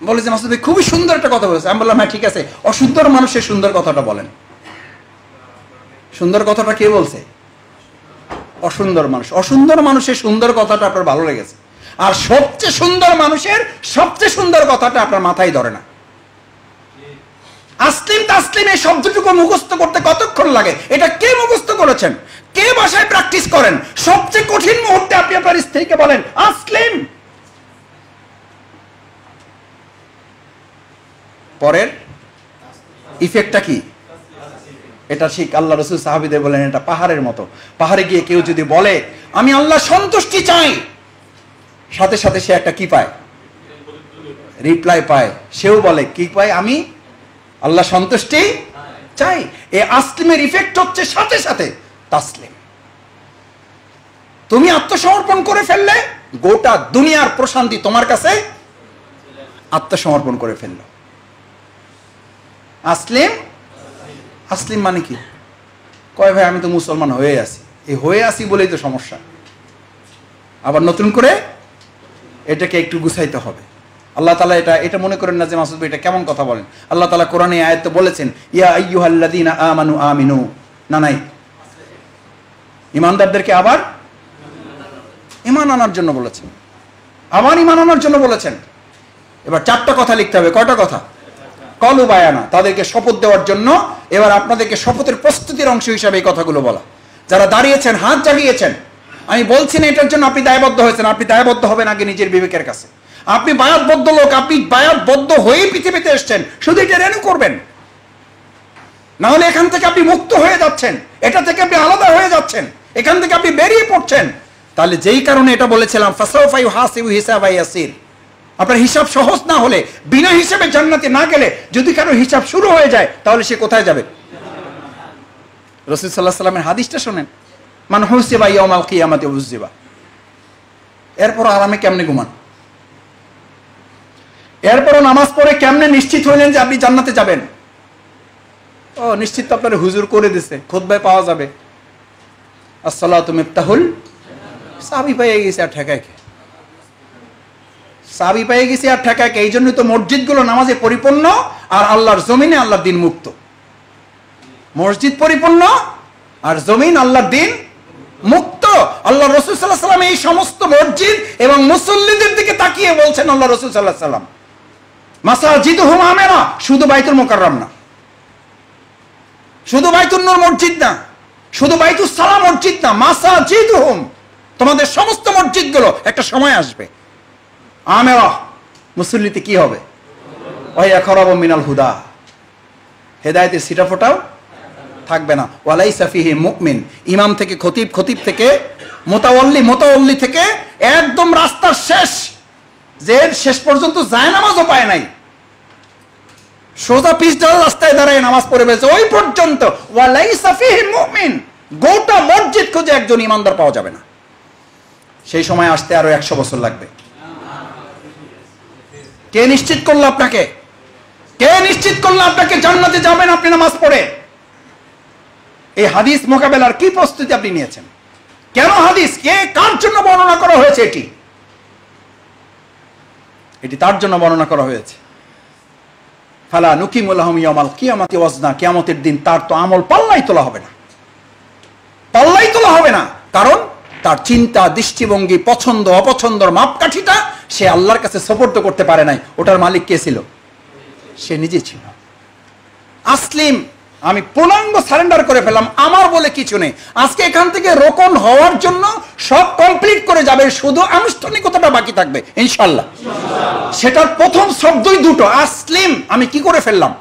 বলে যে মাসুদ ভাই খুবই সুন্দর একটা কথা বলেছে। আমি বললাম, হ্যাঁ ঠিক আছে, অসুন্দর মানুষের সুন্দর কথাটা বলেন। সুন্দর কথাটা কে বলছে? অসুন্দর মানুষ। অসুন্দর মানুষের সুন্দর কথাটা আপনার ভালো লেগেছে, আর সবচেয়ে সুন্দর মানুষের সবচেয়ে সুন্দর কথাটা আপনার মাথায় ধরে না। আসলিম তাসলিম এই শব্দটুকু মুখস্থ করতে কতক্ষণ লাগে? এটা কে মুখস্থ করেছেন? কে বাসায় প্র্যাকটিস করেন? সবচেয়ে কঠিন মুহূর্তে আপনি আপনার স্ত্রীকে বলেন আসলিম, পরের ইফেক্টটা কি? এটা ঠিক আল্লাহ রাসূল সাহাবীদের বলেন, এটা পাহাড়ের মতো। পাহাড়ে গিয়ে কেউ যদি বলে আমি আল্লাহ সন্তুষ্টি চাই, সাথে সাথে সে একটা কি পায়? রিপ্লাই পায়। সেও বলে কি পায়? আমি আল্লাহ সন্তুষ্টি চাই। এই আসলিমের ইফেক্ট হচ্ছে সাথে সাথে তাসলিম। তুমি আত্মসমর্পণ করে ফেললে, গোটা দুনিয়ার প্রশান্তি তোমার কাছে আত্মসমর্পণ করে ফেলল। আসলিম, আসলিম মানে কি? কয় ভাই আমি তো মুসলমান হয়ে আছি, এই হয়ে আসি বলেই তো সমস্যা। আবার নতুন করে এটাকে একটু গুছাইতে হবে। আল্লাহ তাআলা এটা মনে করেন না যে মাসুদ ভাই এটা কেমন কথা বলেন। আল্লাহ তাআলা কোরআনে আয়াতে বলেছেন, ইয়া আইয়ুহাল্লাযীনা আমানু আমিনু, না নাই, ঈমানদারদেরকে আবার ঈমান আনার জন্য বলেছেন, আবার ঈমান আনার জন্য বলেছেন। এবার 4টা কথা লিখতে হবে। কয়টা কথা? কলু বায়ানা, তাদেরকে শপথ দেওয়ার জন্য। এবার আপনাদেরকে শপথের প্রস্তুতির অংশ হিসাবে এই কথাগুলো বলা। যারা দাঁড়িয়েছেন, হাত জাগিয়েছেন, আমি বলছি না এটার জন্য আপনি দায়বদ্ধ হয়েছেন, আপনি দায়বদ্ধ হবেন আগে নিজের বিবেকের কাছে। আপনি বায়াতবদ্ধ লোক, আপনি বায়াতবদ্ধ হয়েই পৃথিবীতে এসেছেন, শুধু এটা রেনু করবেন, না হলে এখান থেকে আপনি মুক্ত হয়ে যাচ্ছেন, এটা থেকে আপনি আলাদা হয়ে যাচ্ছেন, এখান থেকে আপনি বেরিয়ে পড়ছেন। তাহলে যেই কারণে এটা বলেছিলাম, ফাসাউফা ইউহাসিবু হিসাবান ইয়াসির, আপনার হিসাব সহজ না হলে, বিনা হিসাবে জান্নাতে না গেলে, যদি কারো হিসাব শুরু হয়ে যায়, তাহলে সে কোথায় যাবে? রাসূল সাল্লাল্লাহু আলাইহি ওয়াসাল্লামের হাদিসটা শুনেন, মান হুসিবা ইয়াউমাল কিয়ামাতি উযিবা। এরপর আরামে কেমনে ঘুমান? এরপরও নামাজ পড়ে কেমনে নিশ্চিত হইলেন যে আপনি জান্নাতে যাবেন? ও নিশ্চিত তো আপনার হুজুর করে দিছে, খুতবায় পাওয়া যাবে আসসালাতু মিফতাহুল, চাবি পেয়ে গেছে আর ঠেকায় কে? চাবি পেয়ে গেছে আর ঠেকায় কে? এই জন্যই তো মসজিদগুলো নামাজে পরিপূর্ণ, আর আল্লাহর জমিনে আল্লাহর দিন মুক্ত। মসজিদ পরিপূর্ণ আর জমিন আল্লাহর দিন মুক্ত। আল্লাহ রাসূল সাল্লাল্লাহু আলাইহি ওয়াসাল্লাম এই সমস্ত মসজিদ এবং মুসল্লিদের দিকে তাকিয়ে বলছেন, আল্লাহ রাসূল সাল্লাল্লাহু আলাইহি ওয়াসাল্লাম মাসাজিদুহুম আমিরা, শুধু বাইতুল মুকাররম না, শুধু বাইতুন নূর মসজিদ না, শুধু বাইতুস সালাম মসজিদ না, মাসাজিদুহুম, তোমাদের সমস্ত মসজিদগুলো একটা সময় আসবে আমিরা, মুসল্লিতে কি হবে? ওয়া ইয়াখরাবু মিনাল হুদা, হেদায়েতের সিটা ফোটাও থাকবে না। ওয়ালাইসা ফিহি মুমিন, ইমাম থেকে খতিব, খতিব থেকে মুতাওয়াল্লি, মুতাওয়াল্লি থেকে একদম রাস্তার শেষ, যে শেষ পর্যন্ত যায় নামাজও পায় নাই, সোজা পিছ ধরে রাস্তায় দাঁড়ায় নামাজ পড়ে ফেলছে, ওই পর্যন্ত ওয়ালাইসা ফিহি মুমিন, গোটা মসজিদ খুঁজে একজন ইমানদার পাওয়া যাবে না। সেই সময় আসতে আরো 100 বছর লাগবে। কে নিশ্চিত করলো আপনাকে? কে নিশ্চিত করলো আপনাকে জান্নাতে যাবেন আপনি নামাজ পড়ে? এই হাদিস মোকাবেলার কি প্রস্তুতি আপনি নিয়েছেন? কেন হাদিস? কে কার জন্য বর্ণনা করা হয়েছে? এটি তার জন্য বর্ণনা করা হয়েছে। ফালা নুকিমু লাহুম ইয়াউমাল কিয়ামাতি ওয়াজনা, কিয়ামতের দিন তার তো আমল পাল্লাই তোলা হবে না, পাল্লাই তোলা হবে না। কারণ তার চিন্তা, দৃষ্টিভঙ্গি, পছন্দ অপছন্দর মাপকাঠিটা সে আল্লাহর কাছে সুপর্দ করতে পারে নাই। ওটার মালিক কে ছিল? সে নিজে ছিল। আসলিম, আমি পূর্ণাঙ্গ সারেন্ডার করে ফেললাম, আমার বলে কিছু নেই। আজকে এখান থেকে রোকন হওয়ার জন্য সব কমপ্লিট করে যাবে, শুধু আনুষ্ঠানিকতাটা বাকি থাকবে ইনশাআল্লাহ। সেটার প্রথম শব্দই দুটো, আসলিম, আমি কি করে ফেললাম?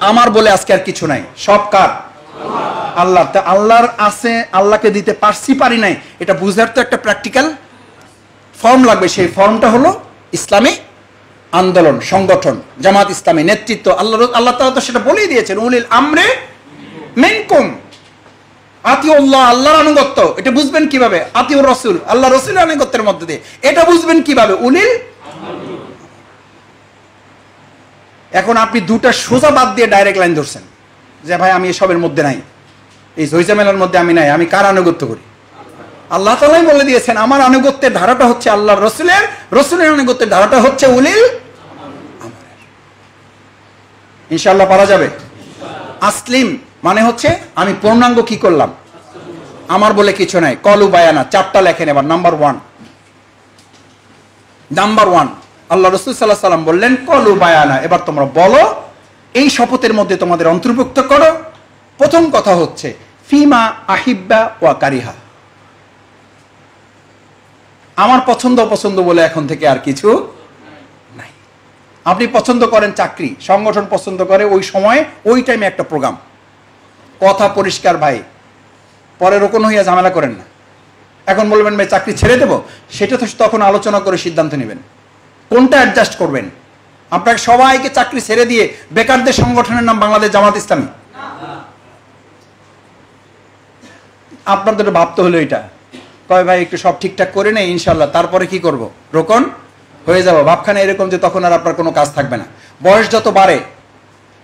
আমার বলে আজকে আর কিছু নাই, সব কার? আল্লাহ। আল্লাহর আছে, আল্লাহকে দিতে পারছি পারি নাই, এটা বুঝার তো একটা প্র্যাকটিক্যাল ফর্ম লাগবে। সেই ফর্মটা হলো ইসলামী আন্দোলন, সংগঠন, জামাত ইসলামী, নেতৃত্ব। আল্লাহ তাআলা তো সেটা বলেই দিয়েছেন, উলিল আমরে মিনকুম, আতিউল্লাহ, আল্লাহর আনুগত্য। এটা বুঝবেন কিভাবে? আতিউর রাসূল, আল্লাহ রাসূলের আনুগত্যের মধ্যে দিয়ে। এটা বুঝবেন কিভাবে? উলিল। এখন আপনি দুটা সোজা বাদ দিয়ে ডাইরেক্ট লাইন ধরছেন যে ভাই আমি এসবের মধ্যে নাই, এই ঝইঝামেলার মধ্যে আমি নাই, আমি কার আনুগত্য করি? আল্লাহ তাআলাই বলে দিয়েছেন আমার আনুগত্যের ধারাটা হচ্ছে আল্লাহর রাসূলের, রাসূলের আনুগত্যের ধারাটা হচ্ছে উলিল আমরের। ইনশাআল্লাহ পারা যাবে। আসলিম মানে হচ্ছে আমি পূর্ণাঙ্গ কি করলাম? আমার বলে কিছু নাই। কলু বায়ানা, 4টা লেখেন এবার। নাম্বার 1, আল্লাহ রাসূল সাল্লাল্লাহু আলাইহি ওয়াসাল্লাম বললেন কলু বায়ানা, এবার তোমরা বলো, এই শপথের মধ্যে তোমাদের অন্তর্ভুক্ত করো। প্রথম কথা হচ্ছে ফিমা আহিব্বা ওয়া কারিহা, আমার পছন্দ অপছন্দ বলে এখন থেকে আর কিছু নাই। আপনি পছন্দ করেন চাকরি, সংগঠন পছন্দ করে, ওই সময় ওই টাইমে একটা প্রোগ্রাম, কথা পরিষ্কার ভাই, পরে রোকন হইয়া ঝামেলা করেন না। এখন বলবেন ভাই চাকরি ছেড়ে দেব, সেটা তো তখন আলোচনা করে সিদ্ধান্ত নেবেন কোনটা অ্যাডজাস্ট করবেন। আপনাকে সবাইকে চাকরি ছেড়ে দিয়ে বেকারদের সংগঠনের নাম বাংলাদেশ জামাত ইসলামী, আপনাদের ভাবতে হলো এটা, কয় ভাই একটু সব ঠিকঠাক করে নেই ইনশাল্লাহ, তারপরে কি করব, রোকন হয়ে যাব। ভাবখানে এরকম যে তখন আর আপনার কোনো কাজ থাকবে না। বয়স যত বাড়ে,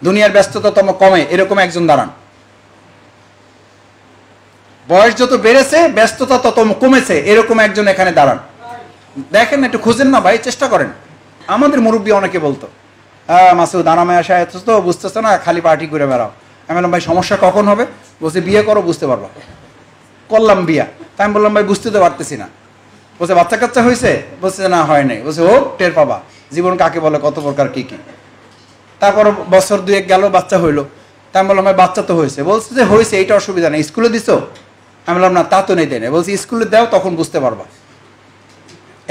দুনিয়ার ব্যস্ততা তত কমে, এরকম একজন দাঁড়ান। বয়স যত বেড়েছে, ব্যস্ততা তত কমেছে, এরকম একজন এখানে দাঁড়ান। দেখেন একটু খুঁজেন না ভাই, চেষ্টা করেন। আমাদের মুরব্বী অনেকে বলতো মাসুদ আরামে আসা এত তো বুঝতেছে না, খালি পার্টি করে বেড়াও। আমি বললাম ভাই সমস্যা কখন হবে? বলছে বিয়ে করো বুঝতে পারবা। করলাম বিয়া, তাই আমি বললাম ভাই বুঝতে তো পারতেছি না। বলছে বাচ্চা কাচ্চা হয়েছে? বলছে না হয় নাই। বলছে ও টের পাবা জীবন কাকে বলে, কত প্রকার কি কি। তারপর বছর 2 গেল, বাচ্চা হইলো। তাই আমি বললাম ভাই বাচ্চা তো হয়েছে। বলছে যে হয়েছে, এইটা অসুবিধা নেই, স্কুলে দিছো? আমি বললাম না, তা তো নেই, দেয় না। বলছি স্কুলে দাও, তখন বুঝতে পারবা।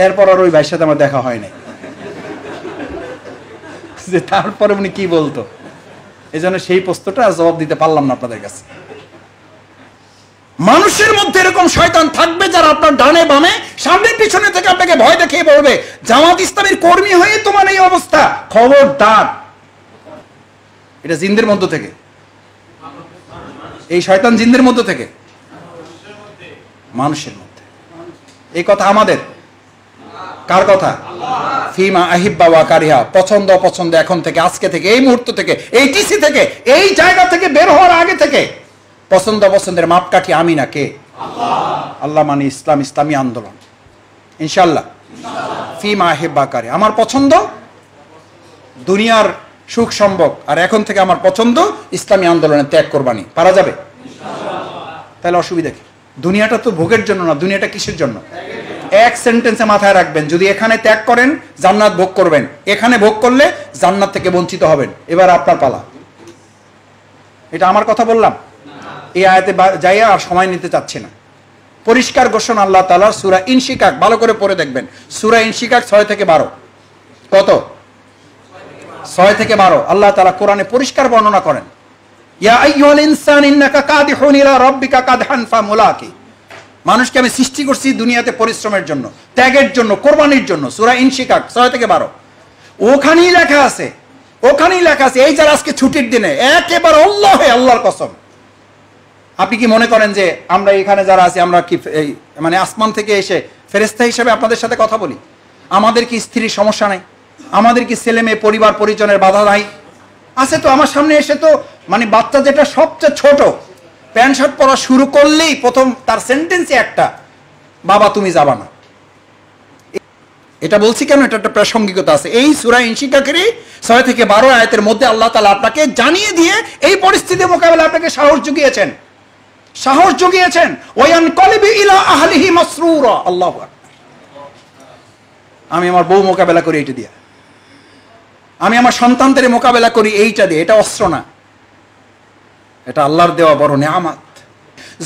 এরপর আর ওই ভাইয়ের সাথে আমার দেখা হয় নাই। যে তারপরে উনি কি বলতো, এই জন্য সেই প্রশ্নটা জবাব দিতে পারলাম না আপনাদের কাছে। মানুষের মধ্যে এরকম শয়তান থাকবে যারা আপনার ডানে বামে সামনে পিছনে থেকে আপনাকে ভয় দেখিয়ে বলবে জামাত ইসলামের কর্মী হয়ে তোমার এই অবস্থা, খবরদার। এটা জিনদের মধ্য থেকে, এই শয়তান জিনদের মধ্য থেকে, মানুষের মধ্যে। এই কথা আমাদের, কার কথা? ফিমা আহিব্বা ওয়া কারিহা, পছন্দ অপছন্দ এখন থেকে, আজকে থেকে, এই মুহূর্ত থেকে, এই টিসি থেকে, এই জায়গা থেকে বের হওয়ার আগে থেকে পছন্দ অপছন্দের মাপকাঠি আমি না কে? আল্লাহ মানে ইসলাম, ইসলামী আন্দোলন। ইনশাআল্লাহ ফিমা আহিব্বা কারিহা, আমার পছন্দ দুনিয়ার সুখ সম্ভোগ, আর এখন থেকে আমার পছন্দ ইসলামী আন্দোলনের ত্যাগ কোরবানি। পারা যাবে? তাহলে অসুবিধা কি? দুনিয়াটা তো ভোগের জন্য না, দুনিয়াটা কিসের জন্য? এক সেন্টেন্সে মাথায় রাখবেন, যদি এখানে ত্যাগ করেন জান্নাত ভোগ করবেন, এখানে ভোগ করলে জান্নাত থেকে বঞ্চিত হবেন। এবার আপনার পালা। এটা আমার কথা বললাম, এই আয়াতে যাইয়া আর সময় নিতে চাচ্ছি না। পরিষ্কার ঘোষণা আল্লাহ তাআলার সূরা ইনশিকাক, ভালো করে পড়ে দেখবেন। সূরা ইনশিকাক 6 থেকে 12। কত? 6 থেকে 12 আল্লাহ তাআলা কোরআনে পরিষ্কার বর্ণনা করেন, ইয়া আইয়ুহাল ইনসান ইন্নাকা কাদিহুন ইলা রাব্বিকা কাদহান ফামুলাকি। মানুষকে আমি সৃষ্টি করছি দুনিয়াতে পরিশ্রমের জন্য, ত্যাগের জন্য, কোরবানির জন্য। সূরা ইনশিকাক 6 থেকে 12 ওখানেই লেখা আছে, ওখানেই লেখা আছে এই যারা আজকে ছুটির দিনে একেবারে আল্লাহর কসম। আপনি কি মনে করেন যে আমরা এখানে যারা আছি আমরা কি মানে আসমান থেকে এসে ফেরেশতা হিসেবে আপনাদের সাথে কথা বলি? আমাদের কি স্ত্রীর সমস্যা নাই? আমাদের কি ছেলে মেয়ে পরিবার পরিজনের বাধা নাই? আছে তো। আমার সামনে এসে তো মানে বাচ্চা যেটা সবচেয়ে ছোট, প্যান্ট শার্ট পরা শুরু করলেই প্রথম তার সেন্টেন্সই একটা, বাবা তুমি যাবা না। এটা বলছি কেন? এটা একটা প্রাসঙ্গিকতা আছে। এই সূরা ইনশিকাকেরই 6 থেকে 12 আয়াতের মধ্যে আল্লাহ তাআলা আপনাকে জানিয়ে দিয়ে এই পরিস্থিতি মোকাবেলা আপনাকে সাহস জুগিয়েছেন, সাহস জুগিয়েছেন। ওয়ায়ানকালিবু ইলা আহলিহি মাসরুরা। আল্লাহু আকবার। আমি আমার বউ মোকাবেলা করি এইটা দিয়ে, আমি আমার সন্তানদের মোকাবেলা করি এইটা দিয়ে। এটা অস্ত্র না, এটা আল্লাহর দেওয়া বড় নিয়ামত।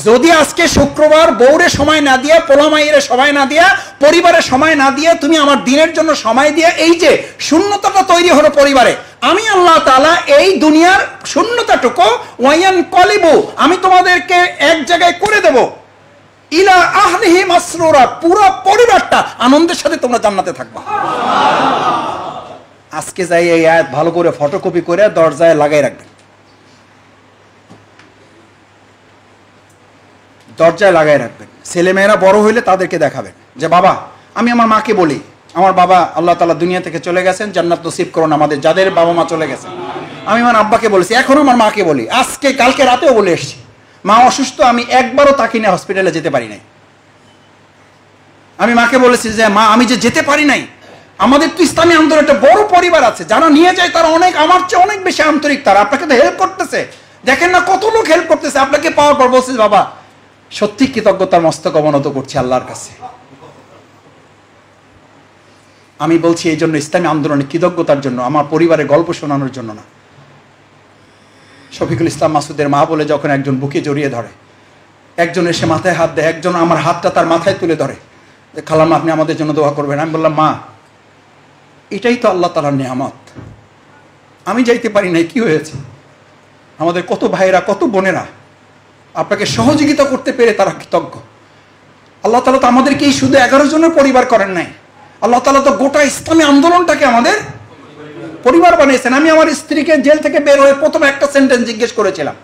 যদি আজকে শুক্রবার বউরে সময় না দিয়া, পোলামাইয়ের সময় না দিয়া, পরিবারের সময় না দিয়া, তুমি আমার দিনের জন্য সময় দিয়া এই যে শূন্যতাটা তৈরি হলো পরিবারে, আমি আল্লাহ তাআলা এই দুনিয়ার শূন্যতাটুকু ওয়ায়ানকালিবু, আমি তোমাদেরকে এক জায়গায় করে দেব, ইলা আহলিহি মাসরুরা, পুরো পরিবারটা আনন্দের সাথে তোমরা জান্নাতে থাকবা। আজকে যাই এই আয়াত ভালো করে ফটোকপি করে দরজায় লাগাই রাখবেন, দরজায় লাগাই রাখবেন। ছেলেমেয়েরা বড় হইলে তাদেরকে দেখাবেন যে বাবা, আমি আমার মাকে বলি, আমার বাবা আল্লাহ তাআলা দুনিয়া থেকে চলে গেছেন, জান্নাত নসিব করুন আমাদের যাদের বাবা মা চলে গেছেন। আমি আমার আব্বাকে বলেছি, এখনো আমার মাকে বলি, আজকে কালকে রাতেও বলে এসেছি, মা অসুস্থ, আমি একবারও তাকে নিয়ে হসপিটালে যেতে পারি নাই। আমি মাকে বলেছি যে মা, আমি যে যেতে পারি নাই, আমাদের তো ইসলামী আন্দোলন একটা বড় পরিবার আছে, যারা নিয়ে যায় তারা অনেক আমার চেয়ে অনেক বেশি আন্তরিক, তারা আপনাকে তো হেল্প করতেছে, দেখেন না কত লোক হেল্প করতেছে। আপনাকে পাওয়ার পর বলছি বাবা সত্যি কৃতজ্ঞতার মস্তক অবনত করছি আল্লাহর কাছে। আমি বলছি এই জন্য ইসলামী আন্দোলনে কৃতজ্ঞতার জন্য, আমার পরিবারের গল্প শোনানোর জন্য না। শফিকুল ইসলাম মাসুদের মা বলে যখন একজন বুকে জড়িয়ে ধরে, একজন এসে মাথায় হাত দেয়, একজন আমার হাতটা তার মাথায় তুলে ধরে, খালাম্মা আপনি আমাদের জন্য দোয়া করবেন। আমি বললাম মা, এটাই তো আল্লাহ তাআলার নিয়ামত। আমি যাইতে পারি নাই, কি হয়েছে? আমাদের কত ভাইয়েরা, কত বোনেরা আপনাকে সহযোগিতা করতে পেরে তারা কৃতজ্ঞ। আল্লাহ তাআলা তো আমাদেরকে এই শুধু 11 জনের পরিবার করেন নাই, আল্লাহ তাআলা তো গোটা ইসলামী আন্দোলনটাকে আমাদের পরিবার বানিয়েছেন। আমি আমার স্ত্রীকে জেল থেকে বের হয়ে প্রথম একটা সেন্টেন্স জিজ্ঞেস করেছিলাম,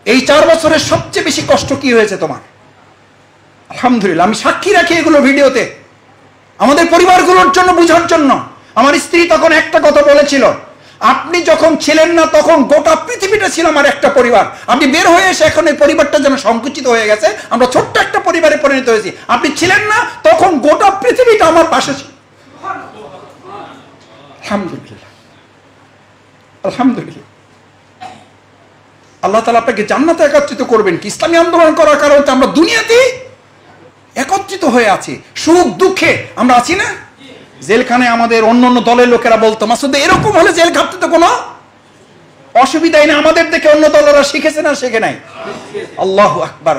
এই 4 বছরের সবচেয়ে বেশি কষ্ট কি হয়েছে তোমার? আলহামদুলিল্লাহ, আমি সাক্ষী রাখি এগুলো ভিডিওতে, আমাদের পরিবারগুলোর জন্য, বুঝার জন্য। আমার স্ত্রী তখন একটা কথা বলেছিল, আপনি যখন ছিলেন না তখন গোটা পৃথিবীটা ছিল আমার একটা পরিবার, আপনি বের হয়ে এসে এখন এই পরিবারটা যেন সংকুচিত হয়ে গেছে, আমরা ছোট্ট একটা পরিবারে পরিণত হয়েছি। আপনি ছিলেন না তখন গোটা পৃথিবীটা আমার পাশে ছিল। আলহামদুলিল্লাহ, আলহামদুলিল্লাহ। আল্লাহ তাআলা আপনাকে জান্নাতে একত্রিত করবেন কি? ইসলামী আন্দোলন করার কারণে আমরা দুনিয়াতে একত্রিত হয়ে আছি, সুখ দুঃখে আমরা আছি না? জেলখানায় আমাদের অন্য অন্য দলের লোকেরা বলতো, মাসুদ এরকম হলে জেল খাটতে তো কোনো অসুবিধাই নেই, আমাদের দেখে অন্য দলেরা শিখেছে না শেখে নাই? আল্লাহু আকবার।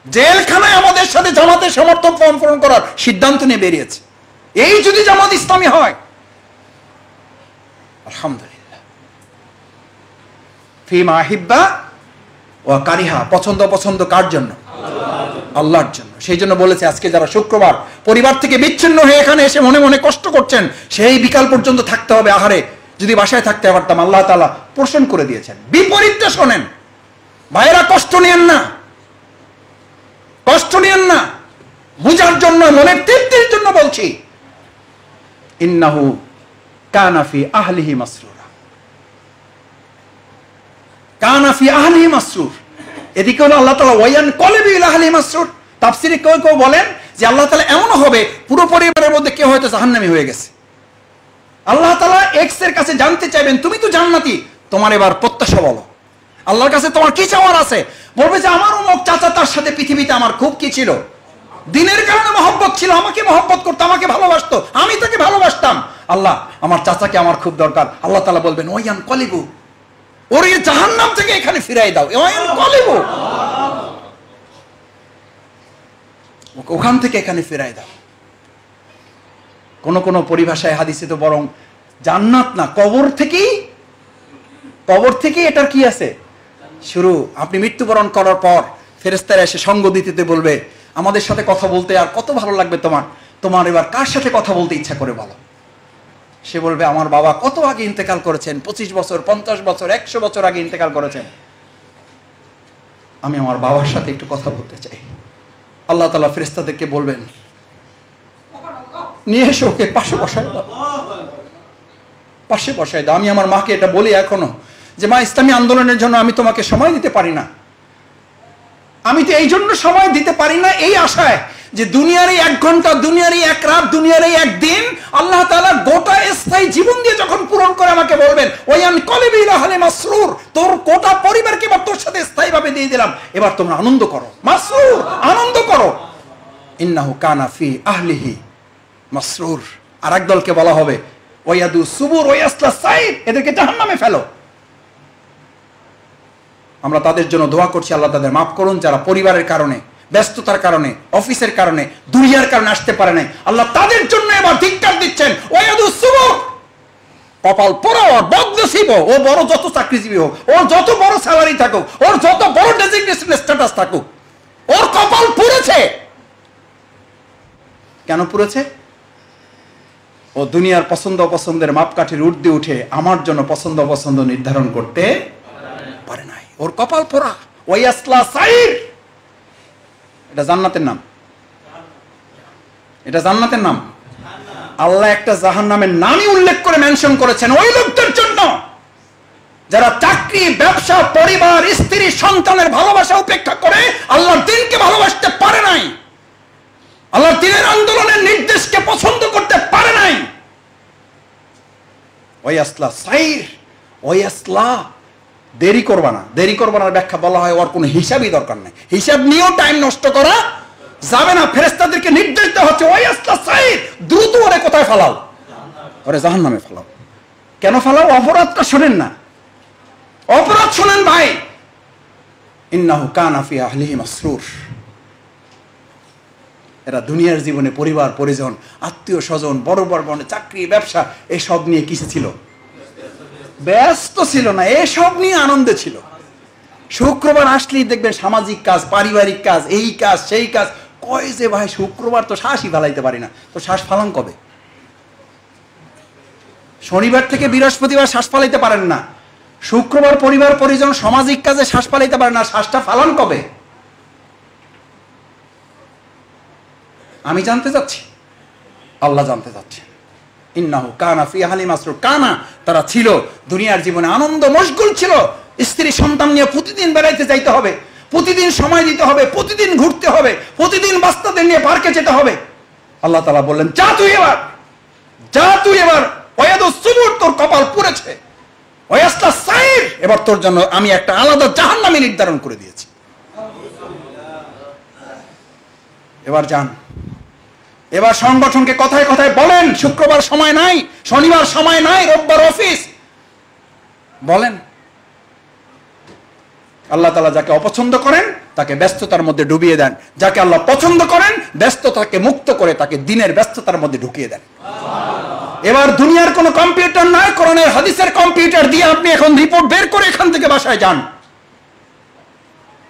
জেলখানায় আমাদের সাথে জামাতের সমর্থন ফর্ম পূরণ করার সিদ্ধান্ত নিয়ে বেরিয়েছে। এই যদি জামাত ইসলামী হয়, আলহামদুলিল্লাহ। ফিমা আহিব্বা ওয়া কারিহা, পছন্দ অপছন্দ কার জন্য? আল্লাহর জন্য। সেই জন্য বলেছে আজকে যারা শুক্রবার পরিবার থেকে বিচ্ছিন্ন হয়ে এখানে এসে মনে মনে কষ্ট করছেন, সেই বিকাল পর্যন্ত থাকতে হবে আহারে, যদি বাসায় থাকতে পারতাম। আল্লাহ তাআলা পোষণ করে দিয়েছেন। বিপরীতটা শোনেন ভাইয়েরা, কষ্ট নিয়েন না, কষ্ট নিয়েন না, বুঝার জন্য, মনের তৃপ্তির জন্য বলছি। ইন্নাহু কানা ফি আহলিহি মাসরুরা, কানা ফি আহলিহি মাসরুর। এদিকে হলো আল্লাহ তাআলা ওয়ায়ানকালিবু ইলা আহলিহি মাসরুর। তাফসীরে কেউ কেউ বলেন যে আল্লাহ তাআলা এমন হবে পুরো পরিবারের মধ্যে কেউ হয়তো জাহান্নামী হয়ে গেছে। আল্লাহ তাআলা এক্স এর কাছে জানতে চাইবেন, তুমি তো জান্নাতি, তোমার এবার প্রত্যাশা বলো, আল্লাহর কাছে তোমার কি চাওয়ার আছে? বলবে যে আমার অমুক চাচা, তার সাথে পৃথিবীতে আমার খুব কি ছিল, দিনের কারণে মহব্বত ছিল, আমাকে মহব্বত করতো, আমাকে ভালোবাসতো, আমি তাকে ভালোবাসতাম। আল্লাহ আমার চাচাকে আমার খুব দরকার, আল্লাহ তাআলা বলবেন ওয়ান কলিবু, ওর এই জাহান্নাম থেকে এখানে ফিরাই দাও, ওয়ান কলিবু, ওখান থেকে এখানে ফিরাই দাও। কোন কোন পরিভাষায় হাদিসে তো বরং জান্নাত না, কবর থেকেই এটার কি আছে শুরু। আপনি মৃত্যুবরণ করার পর ফেরেশতারা এসে সঙ্গ দিতে বলবে, আমাদের সাথে কথা বলতে আর কত ভালো লাগবে তোমার এবার কার সাথে কথা বলতে ইচ্ছা করে বলো। সে বলবে আমার বাবা কত আগে ইন্তেকাল করেছেন, 25 বছর 50 বছর 100 বছর আগে ইন্তেকাল করেছেন, আমি আমার বাবার সাথে একটু কথা বলতে চাই। আল্লাহ তাআলা ফেরেশতাদেরকে বলবেন নিয়ে এসে ওকে পাশে বসায় দাও। আমি আমার মাকে এটা বলি এখনো যে মা, ইসলামী আন্দোলনের জন্য আমি তোমাকে সময় দিতে পারি না, আমি তো এই জন্য সময় দিতে পারি না এই আশায় যে দুনিয়ার এই 1 ঘন্টা, দুনিয়ার এই 1 রাত, দুনিয়ার এই 1 দিন আল্লাহ তাআলা গোটা স্থায়ী জীবন দিয়ে যখন পূরণ করে আমাকে বলবেন ওয়ান কলিবি লাহালি মাসরুর, তোর গোটা পরিবারকে এবার তোর সাথে স্থায়ীভাবে দিয়ে দিলাম, এবার তোমরা আনন্দ করো, মাসরুর আনন্দ করো, ইন্নাহু কানা ফি আহলিহি মাসরুর। আর এক দলকে বলা হবে ওয়াদু সুবুর ওয়াসলা সাইদ, এদেরকে জাহান্নামে ফেলো। আমরা তাদের জন্য দোয়া করছি, আল্লাহ তাদের মাফ করুন যারা পরিবারের কারণে, ব্যস্ততার কারণে, অফিসের কারণে, দুনিয়ার কারণে আসতে পারে নাই। আল্লাহ তাদের জন্য এবার ধিক্কার দিচ্ছেন, ওয়াদু সুবুর, কপাল পোড়া আর বদনসিব, ও বড় যত চাকরিজীবী হোক, ওর যত বড় স্যালারি থাকুক, ওর যত বড় ডেজিগনেশন স্ট্যাটাস থাকুক, ওর কপাল পুড়েছে। কেন পুড়েছে? ও দুনিয়ার পছন্দ অপছন্দের মাপকাঠির ঊর্ধ্বে উঠে আমার জন্য পছন্দ অপছন্দ নির্ধারণ করতে পারে নাই, ওর কপাল পোড়া। ওয়াসলা সাইর, এটা জান্নাতের নাম, এটা জান্নাতের নাম। আল্লাহ একটা জাহান্নামের নামই উল্লেখ করে মেনশন করেছেন ওই লোকদের জন্য যারা চাকরি, ব্যবসা, পরিবার, স্ত্রী, সন্তানের ভালোবাসা উপেক্ষা করে আল্লাহর দ্বীনকে ভালোবাসতে পারে নাই, আল্লাহর দ্বীনের আন্দোলনের নির্দেশকে পছন্দ করতে পারে নাই। ওয়াসলা সাইর, ওয়াসলা দেরি করবা না, দেরি করবা না ব্যাখ্যা বলা হয় ওর কোনো হিসাবই দরকার নাই, হিসাব নিয়েও টাইম নষ্ট করা যাবে না। ফেরেশতাদেরকে নির্দেশ দেওয়া হচ্ছে ওয়াসলা সাইর, দ্রুত ওরে কোথায় ফেলাও? ওরে জাহান্নামে ফেলাও। কেন ফেলাও? অপরাধটা শোনেন না, অপরাধ শোনেন ভাই। ইন্নাহু কানা ফি আহলিহি মাসরুর, এরা দুনিয়ার জীবনে পরিবার পরিজন, আত্মীয় স্বজন, বড় বড় চাকরি, ব্যবসা এসব নিয়ে কিসে ছিল? ব্যস্ত ছিল না, এসব নিয়ে আনন্দে ছিল। শুক্রবার আসলেই দেখবেন সামাজিক কাজ, পারিবারিক কাজ, এই কাজ সেই কাজ। কয় যে ভাই শুক্রবার তো শ্বাসই ফালাইতে পারি না, তো শ্বাস ফালান কবে? শনিবার থেকে বৃহস্পতিবার শ্বাস ফালাইতে পারেন না, শুক্রবার পরিবার পরিজন সামাজিক কাজে শ্বাস ফালাইতে পারেন না, শ্বাসটা ফালান কবে? আমি জানতে চাচ্ছি, আল্লাহ জানতে চাচ্ছে। ইন্নাহু কানা ফি আহলি মাসরুর, কানা তারা ছিল দুনিয়ার জীবনে আনন্দ মশগুল ছিল, স্ত্রী সন্তান নিয়ে প্রতিদিন বেড়াইতে যাইতে হবে, প্রতিদিন সময় দিতে হবে, প্রতিদিন ঘুরতে হবে, প্রতিদিন বাচ্চাদের নিয়ে পার্কে যেতে হবে। আল্লাহ তাআলা বললেন যা তুই এবার ওয়াদু সুবুর, তোর কপাল পুড়েছে, ওয়াসলা সাইর, এবার তোর জন্য আমি একটা আলাদা জাহান্নামী নির্ধারণ করে দিয়েছি, এবার যান। এবার সংগঠনকে কথায় কথায় বলেন শুক্রবার সময় নাই, শনিবার সময় নাই, রোববার অফিস, বলেন। আল্লাহ তাআলা যাকে অপছন্দ করেন তাকে ব্যস্ততার মধ্যে ডুবিয়ে দেন, যাকে আল্লাহ পছন্দ করেন ব্যস্ততাকে মুক্ত করে তাকে দিনের ব্যস্ততার মধ্যে ঢুকিয়ে দেন। এবার দুনিয়ার কোনো কম্পিউটার নাই, কোরআনের হাদিসের কম্পিউটার দিয়ে আপনি এখন রিপোর্ট বের করে এখান থেকে বাসায় যান।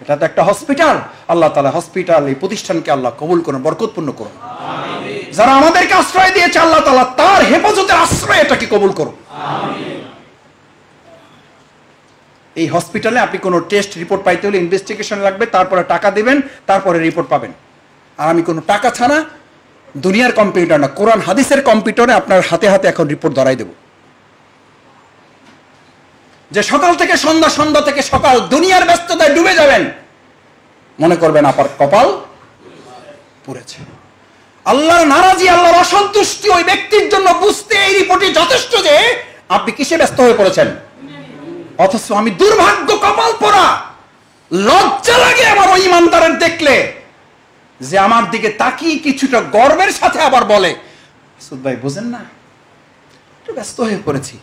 এটা তো একটা হসপিটাল, আল্লাহ তাআলা হসপিটাল, এই প্রতিষ্ঠানকে আল্লাহ কবুল করুন, বরকতপূর্ণ করুন। যারা আমাদেরকে আশ্রয় দিয়েছে আল্লাহ তাআলা তার হেফাজতের আশ্রয় এটাকে কবুল করুন। এই হসপিটালে আপনি কোনো টেস্ট রিপোর্ট পাইতে হলে ইনভেস্টিগেশন লাগবে, তারপরে টাকা দিবেন, তারপরে রিপোর্ট পাবেন। আর আমি কোনো টাকা ছাড়া দুনিয়ার কম্পিউটার না, কোরআন হাদিসের কম্পিউটারে আপনার হাতে হাতে এখন রিপোর্ট ধরাই দেব। যে সকাল থেকে সন্ধ্যা, সন্ধ্যা থেকে সকাল দুনিয়ার ব্যস্ততায় ডুবে যাবেন, মনে করবেন আপনার কপাল পুড়েছে। আল্লাহর নারাজি, আল্লাহর অসন্তুষ্টি ওই ব্যক্তির জন্য বুঝতে এই রিপোর্টই যথেষ্ট যে আপনি কিসে ব্যস্ত হয়ে পড়েছেন। অথচ আমি দুর্ভাগ্য, কপাল পোড়া, লজ্জা লাগে আমার ওই ইমানদারের দেখলে যে আমার দিকে তাকিয়ে কিছুটা গর্বের সাথে আবার বলে, মাসুদ ভাই বুঝেন না, একটু ব্যস্ত হয়ে পড়েছি,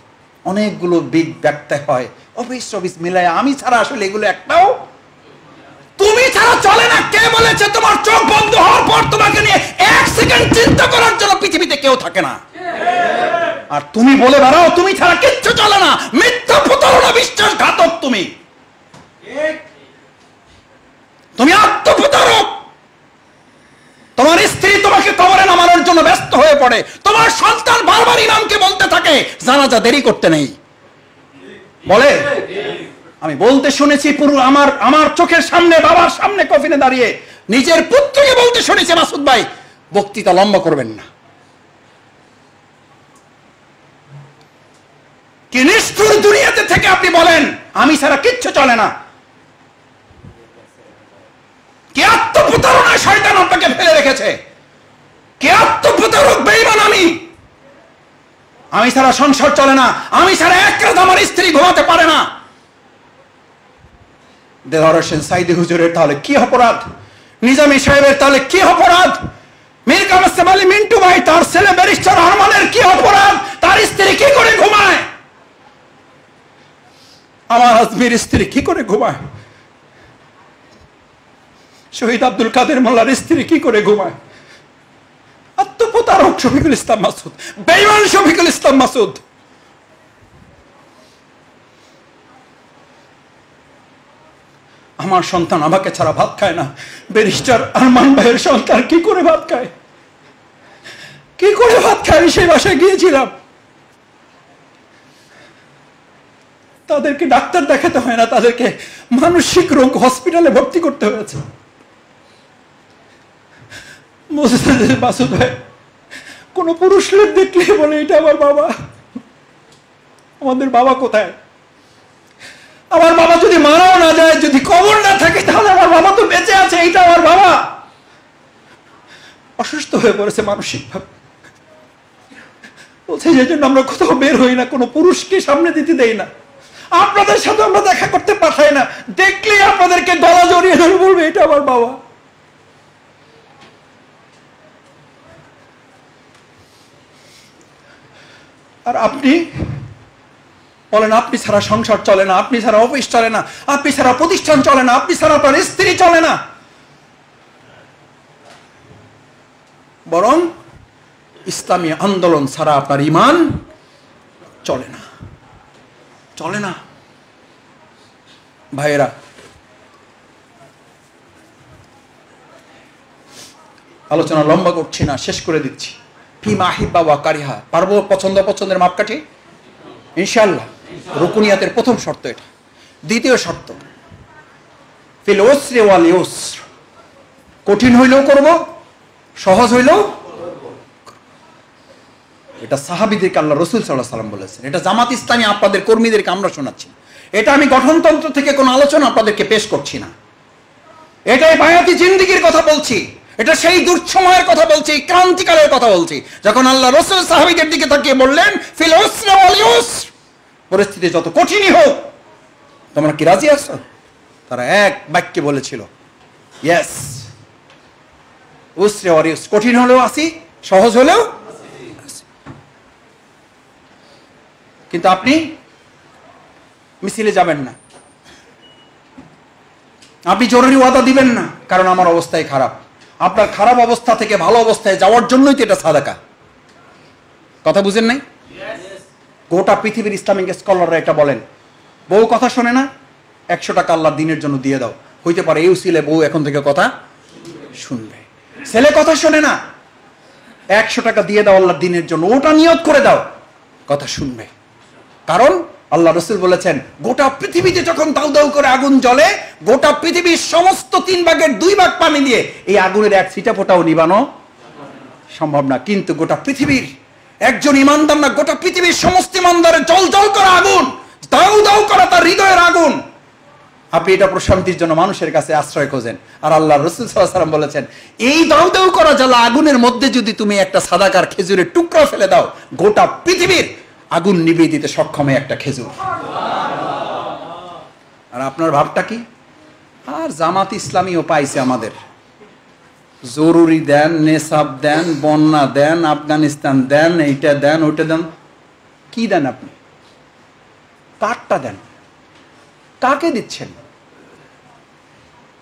অনেকগুলো বিগ দেখতে হয়, অফিস মিলায়, আমি ছাড়া আসলে এগুলো একটাও, তুমি ছাড়া চলে না। কে বলেছে তোমার চোখ বন্ধ হওয়ার পর তোমাকে নিয়ে এক সেকেন্ড চিন্তা করার জন্য পৃথিবীতে কেউ থাকে না? আর তুমি বলে বেড়াও তুমি ছাড়া কিচ্ছু চলে না, মিথ্যা প্রতারণা, বিশ্বাসঘাতক তুমি, তুমি আত্মপ্রতারক। তোমার স্ত্রী তোমাকে কবরে নামানোর জন্য ব্যস্ত হয়ে পড়ে, তোমার সন্তান বারবার ইমামকে বলতে থাকে জানাজা দেরি করতে নেই, বলে। আমি বলতে শুনেছি পুরো আমার চোখের সামনে, বাবার সামনে কফিনে দাঁড়িয়ে নিজের পুত্রকে বলতে শুনেছি, মাসুদ ভাই বক্তৃতা লম্বা করবেন না। কি নিষ্ঠুর দুনিয়াতে থেকে আপনি বলেন আমি ছাড়া কিচ্ছু চলে না। কি আত্মপ্রতারণায় শয়তান আপনাকে ফেলে রেখেছে, কি আত্মপ্রতারক বেঈমান। আমি ছাড়া সংসার চলে না, আমি ছাড়া এক রাত আমার স্ত্রী ঘুমাতে পারে না। দেওয়ার হোসেন সাইদি হুজুরের তাহলে কি অপরাধ, নিজামী সাহেবের তাহলে কি অপরাধ, মীর কাসেম আলী মিন্টু ভাই তার ছেলে ব্যারিস্টার আরমানের কি অপরাধ, তার স্ত্রী কি করে ঘুমায়, আমার আজমির স্ত্রী কি করে ঘুমায়, শহীদ আব্দুল কাদের মোল্লার স্ত্রী কি করে ঘুমায়। আত্মপ্রতারক শফিকুল ইসলাম মাসুদ, বেঈমান শফিকুল ইসলাম মাসুদ। আমার সন্তান আমাকে ছাড়া ভাত খায় না, ব্যারিস্টার আরমান ভাইয়ের সন্তান কি করে ভাত খায়, কি করে ভাত খায়। আমি সেই বাসায় গিয়েছিলাম, তাদেরকে ডাক্তার দেখাতে হয় না, তাদেরকে মানসিক রোগ হসপিটালে ভর্তি করতে হয়েছে। মাসুদ ভাই কোন পুরুষ লোক দেখলে বলে এটা আমার বাবা। আমাদের বাবা কোথায়? আমার বাবা যদি মারাও না যায়, যদি কবর না থাকে, তাহলে আমার বাবা তো বেঁচে আছে, এইটা আমার বাবা। অসুস্থ হয়ে পড়েছে মানসিকভাবে, বলছে যে জন্য আমরা কোথাও বের হই না, কোনো পুরুষকে সামনে দিতে দেই না, আপনাদের সাথে আমরা দেখা করতে পাঠাই না, দেখলেই আপনাদেরকে গলা জড়িয়ে ধরে বলবে এটা আমার বাবা। আর আপনি বলেন আপনি ছাড়া সংসার চলে না, আপনি ছাড়া অফিস চলে না, আপনি ছাড়া প্রতিষ্ঠান চলে না, আপনি ছাড়া আপনার স্ত্রী চলে না। বরং ইসলামী আন্দোলন ছাড়া আপনার ঈমান চলে না, চলে না। ভাইয়েরা, আলোচনা লম্বা করছি না, শেষ করে দিচ্ছি। ফিমা হিব্বা ওয়া কারিহা, পারবো পছন্দের মাপকাঠি ইনশাআল্লাহ। রুকুনিয়াতের প্রথম শর্ত এটা। দ্বিতীয় শর্ত ফিল উসরি ওয়াল ইউসর, কঠিন হইলেও করব, সহজ হইলেও। এটা সাহাবীদেরকে আল্লাহ রাসূল সাল্লাল্লাহু আলাইহি ওয়াসাল্লাম বলেছেন, এটা জামাত ইসলামী আপনাদের কর্মীদেরকে আমরা শোনাচ্ছি। এটা আমি গঠনতন্ত্র থেকে কোনো আলোচনা আপনাদেরকে পেশ করছি না, এটাই বায়াতি জিন্দেগির কথা বলছি, এটা সেই দুঃসময়ের কথা বলছি, ক্রান্তিকালের কথা বলছি, যখন আল্লাহ রাসূল সাহাবীদের দিকে তাকিয়ে বললেন ফিল উসরি ওয়াল ইউসর, পরিস্থিতি যত কঠিনই হোক তোমরা কি রাজি আছো? তারা এক বাক্যে বলেছিল ইয়েস। উসরি ওয়াল ইউসর, কঠিন হলেও আসি, সহজ হলেও। কিন্তু আপনি মিছিলে যাবেন না, আপনি জরুরি ওয়াদা দিবেন না, কারণ আমার অবস্থায় খারাপ। আপনার খারাপ অবস্থা থেকে ভালো অবস্থায় যাওয়ার জন্যই তো এটা সাদাকা। কথা বুঝেন নাই? গোটা পৃথিবীর ইসলামিক স্কলাররা এটা বলেন, বউ কথা শোনে না, 100 টাকা আল্লাহর দিনের জন্য দিয়ে দাও, হইতে পারে এই উসিলে বউ এখন থেকে কথা শুনবে। ছেলে কথা শোনে না, 100 টাকা দিয়ে দাও আল্লাহর দিনের জন্য, ওটা নিয়ত করে দাও, কথা শুনবে। কারণ আল্লাহ রাসূল বলেছেন গোটা পৃথিবীতে যখন দাউ দাউ করে আগুন জ্বলে, গোটা পৃথিবীর সমস্ত 3 ভাগের 2 ভাগ পানি দিয়ে এই আগুনের এক ছিটা ফোঁটাও নিবানো সম্ভব না। কিন্তু গোটা পৃথিবীর একজন ইমানদার না, গোটা পৃথিবীর সমস্ত ইমানদারের জল জল করা আগুন, দাউ দাউ করা তার হৃদয়ের আগুন, আপনি এটা প্রশান্তির জন্য মানুষের কাছে আশ্রয় খোঁজেন। আর আল্লাহ রাসূল সাল্লাল্লাহু আলাইহি ওয়াসাল্লাম বলেছেন এই দাউ দাউ করা জ্বালা আগুনের মধ্যে যদি তুমি একটা সাদাকার খেজুরের টুকরা ফেলে দাও, গোটা পৃথিবীর আগুন নিভিয়ে দিতে সক্ষম একটা খেজুর। আর আপনার ভাবটা কি? আর জামাত ইসলামীও পাইছে আমাদের, জরুরি দেন, নেশাব দেন, বন্যা দেন, আফগানিস্তান দেন, এইটা দেন, ওইটা দেন। কি দেন আপনি? কারটা দেন? কাকে দিচ্ছেন?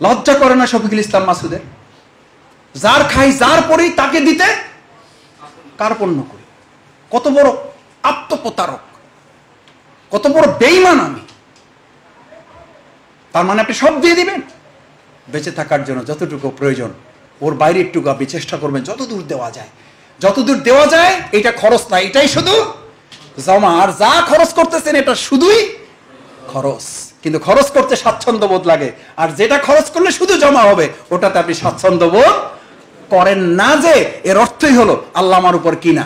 লজ্জা করে না শফিকুল ইসলাম মাসুদের? যার খাই যার পরেই তাকে দিতে কার্পণ্য করি। কত বড় আত্মপ্রতারক, কত বড় বেঈমান আমি। তার মানে আপনি সব দিয়ে দিবেন? বেঁচে থাকার জন্য যতটুকু প্রয়োজন ওর বাইরে একটু আপনি চেষ্টা করবেন যতদূর দেওয়া যায়, যতদূর দেওয়া যায়। এটা খরচ না, এটাই শুধু জমা। আর যা খরচ করতেছেন এটা শুধুই খরচ, কিন্তু খরচ করতে স্বাচ্ছন্দ্য বোধ লাগে। আর যেটা খরচ করলে শুধু জমা হবে ওটাতে আপনি স্বাচ্ছন্দ্য বোধ করেন না। যে এর অর্থই হলো আল্লাহ আমার উপর কিনা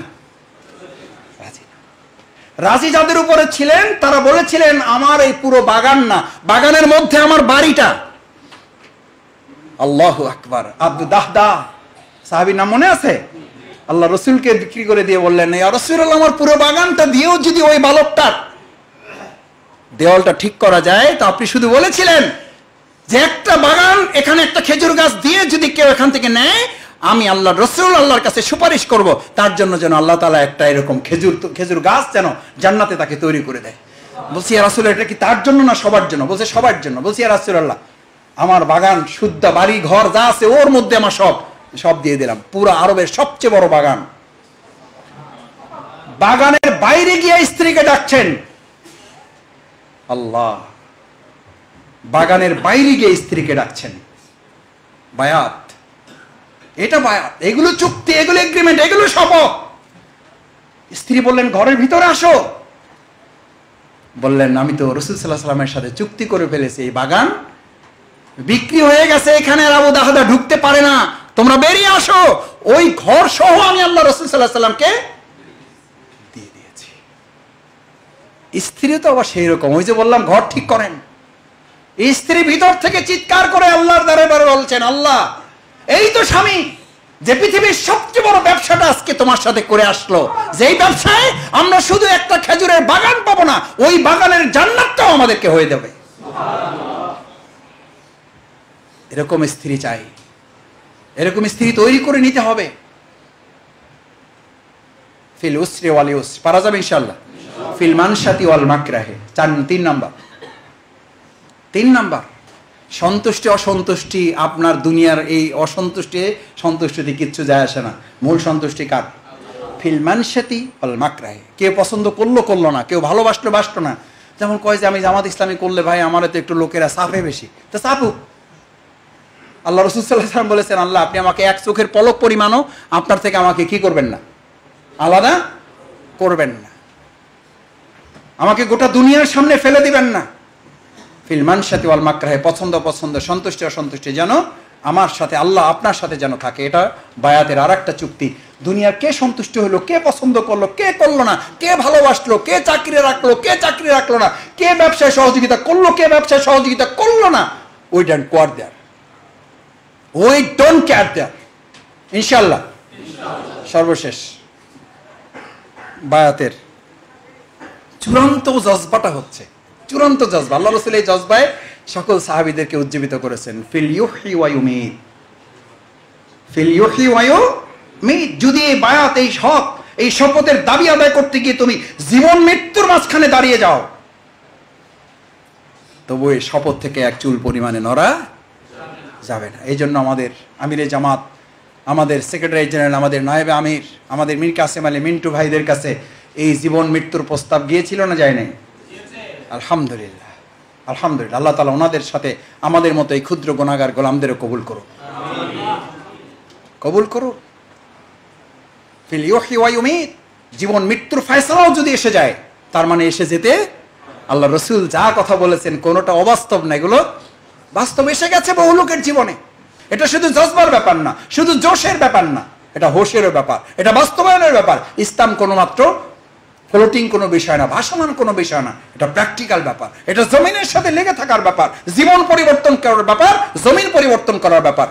রাজি। রাজি যাদের উপরে ছিলেন তারা বলেছিলেন আমার এই পুরো বাগান না, বাগানের মধ্যে আমার বাড়িটা। আল্লাহু আকবার। আব্দু দাহদা সাহাবীর নাম মনে আছে? আল্লাহ রসুলকে বিক্রি করে দিয়ে বললেন, ইয়া রাসূলুল্লাহ আমার পুরো বাগানটা দিয়েও যদি ওই বালকটার দেওয়ালটা ঠিক করা যায়, তো আপনি শুধু বলেছিলেন যে একটা বাগান, এখানে একটা খেজুর গাছ দিয়ে যদি কেউ এখান থেকে নেয়, আমি আল্লাহ রসুল আল্লাহর কাছে সুপারিশ করব তার জন্য যেন আল্লাহ তাআলা একটা এরকম খেজুর গাছ যেন জান্নাতে তাকে তৈরি করে দেয়। বলছি ইয়া রাসূল এটা কি তার জন্য না সবার জন্য? বলছে সবার জন্য। বলছি ইয়া রাসূলুল্লাহ আমার বাগান শুদ্ধ বাড়ি ঘর যা আছে ওর মধ্যে আমার সব দিয়ে দিলাম, পুরো আরবের সবচেয়ে বড় বাগান। বাগানের বাইরে গিয়ে স্ত্রীকে ডাকছেন। আল্লাহ, বাগানের বাইরে গিয়ে স্ত্রীকে ডাকছেন। বায়াত, এটা বায়াত, এগুলো চুক্তি, এগুলো এগ্রিমেন্ট, এগুলো শপথ। স্ত্রী বললেন ঘরের ভিতরে আসো। বললেন আমি তো রাসূল সাল্লাল্লাহু আলাইহি ওয়াসাল্লামের সাথে চুক্তি করে ফেলেছি, এই বাগান বিক্রি হয়ে গেছে, এখানে আর আবু দাহদা ঢুকতে পারে না, তোমরা বেরিয়ে আসো। ওই ঘর সহ আমি আল্লাহ রাসূল সাল্লাল্লাহু আলাইহি ওয়াসাল্লামকে দিয়ে দিয়েছি। স্ত্রী তো আবার সেই রকম, ওই যে বললাম ঘর ঠিক করেন। স্ত্রী ভিতর থেকে চিৎকার করে আল্লাহর দরবারে বলছেন, আল্লাহ এই তো স্বামী যে পৃথিবীর সবচেয়ে বড় ব্যবসাটা আজকে তোমার সাথে করে আসলো, যেই ব্যবসায় আমরা শুধু একটা খেজুরের বাগান পাবো না, ওই বাগানের জান্নাতটাও আমাদেরকে হয়ে যাবে। এরকম স্ত্রী চাই, এরকম স্ত্রী তৈরি করে নিতে হবে। ফিল উসরি ওয়াল ইউসর, পারা যাবে ইনশাআল্লাহ। ফিল মানশাতি ওয়াল মাকরাহে, 3 নাম্বার। 3 নাম্বার সন্তুষ্টি অসন্তুষ্টি। আপনার দুনিয়ার এই অসন্তুষ্টি সন্তুষ্টিতে কিচ্ছু যায় আসে না। মূল সন্তুষ্টি কার? ফিল মানশাতি ওয়াল মাকরাহে। কেউ পছন্দ করলো না, কেউ বাসলো না। যেমন কয় যে আমি জামাত ইসলামী করলে ভাই আমার তো একটু লোকেরা চাপে বেশি, তো চাপুক। আল্লাহ রাসূল সাল্লাল্লাহু আলাইহি ওয়াসাল্লাম বলেছেন, আল্লাহ আপনি আমাকে এক চোখের পলক পরিমাণও আপনার থেকে আমাকে কি করবেন না, আলাদা করবেন না, আমাকে গোটা দুনিয়ার সামনে ফেলে দিবেন না। ফিল মানশাতি ওয়াল মাকরাহে, পছন্দ সন্তুষ্টি অসন্তুষ্টি যেন আমার সাথে আল্লাহ আপনার সাথে যেন থাকে। এটা বায়াতের আরেকটা চুক্তি। দুনিয়ার কে সন্তুষ্ট হলো, কে পছন্দ করলো, কে করলো না, কে ভালোবাসলো, কে চাকরি রাখলো, কে চাকরি রাখলো না, কে ব্যবসায় সহযোগিতা করলো, কে ব্যবসায় সহযোগিতা করলো না, ওই ডোন্ট কেয়ার দেয়ার, ওই ডোন্ট কেয়ার দেয়ার। ইনশাআল্লাহ সর্বশেষ বায়াতের চূড়ান্ত জজবাটা হচ্ছে, চূড়ান্ত জজবা। আল্লাহ রাসূল এই জজবায় সকল সাহাবীদেরকে উজ্জীবিত করেছেন। ফিল ইউহি ওয়া ইউমিত, ফিল ইউহি ওয়া ইউমিত। যদি এই বায়াত, এই হক, এই শপথের দাবি আদায় করতে গিয়ে তুমি জীবন মৃত্যুর মাঝখানে দাঁড়িয়ে যাও, তবু এই শপথ থেকে এক চুল পরিমাণে নড়া যাবে না। এই জন্য আমাদের আমিরে জামাত, আমাদের সেক্রেটারি জেনারেল, আমাদের নায়েবে আমির, আমাদের মীর কাসেম আলী মিন্টু ভাইদের কাছে এই জীবন মৃত্যুর প্রস্তাব গিয়েছিল না যায় নাই? আলহামদুলিল্লাহ, আলহামদুলিল্লাহ। আল্লাহ তাআলা ওনাদের সাথে আমাদের মতো এই ক্ষুদ্র গুনাহগার গোলামদেরও কবুল করো, কবুল করো। ফিল ইউহি ওয়া ইউমিত, জীবন মৃত্যুর ফয়সালাও যদি এসে যায়, তার মানে এসে যেতে আল্লাহ রসুল যা কথা বলেছেন কোনোটা অবাস্তব না, এগুলো বাস্তব এসে গেছে বহু লোকের জীবনে। এটা শুধু জজবার ব্যাপার না, শুধু জোশের ব্যাপার না, এটা হোশেরও ব্যাপার, এটা বাস্তবায়নের ব্যাপার। ইসলাম কোনো মাত্র ফ্লোটিং কোনো বিষয় না, ভাসমান কোনো বিষয় না, এটা প্র্যাকটিক্যাল ব্যাপার, এটা জমিনের সাথে লেগে থাকার ব্যাপার, জীবন পরিবর্তন করার ব্যাপার, জমিন পরিবর্তন করার ব্যাপার।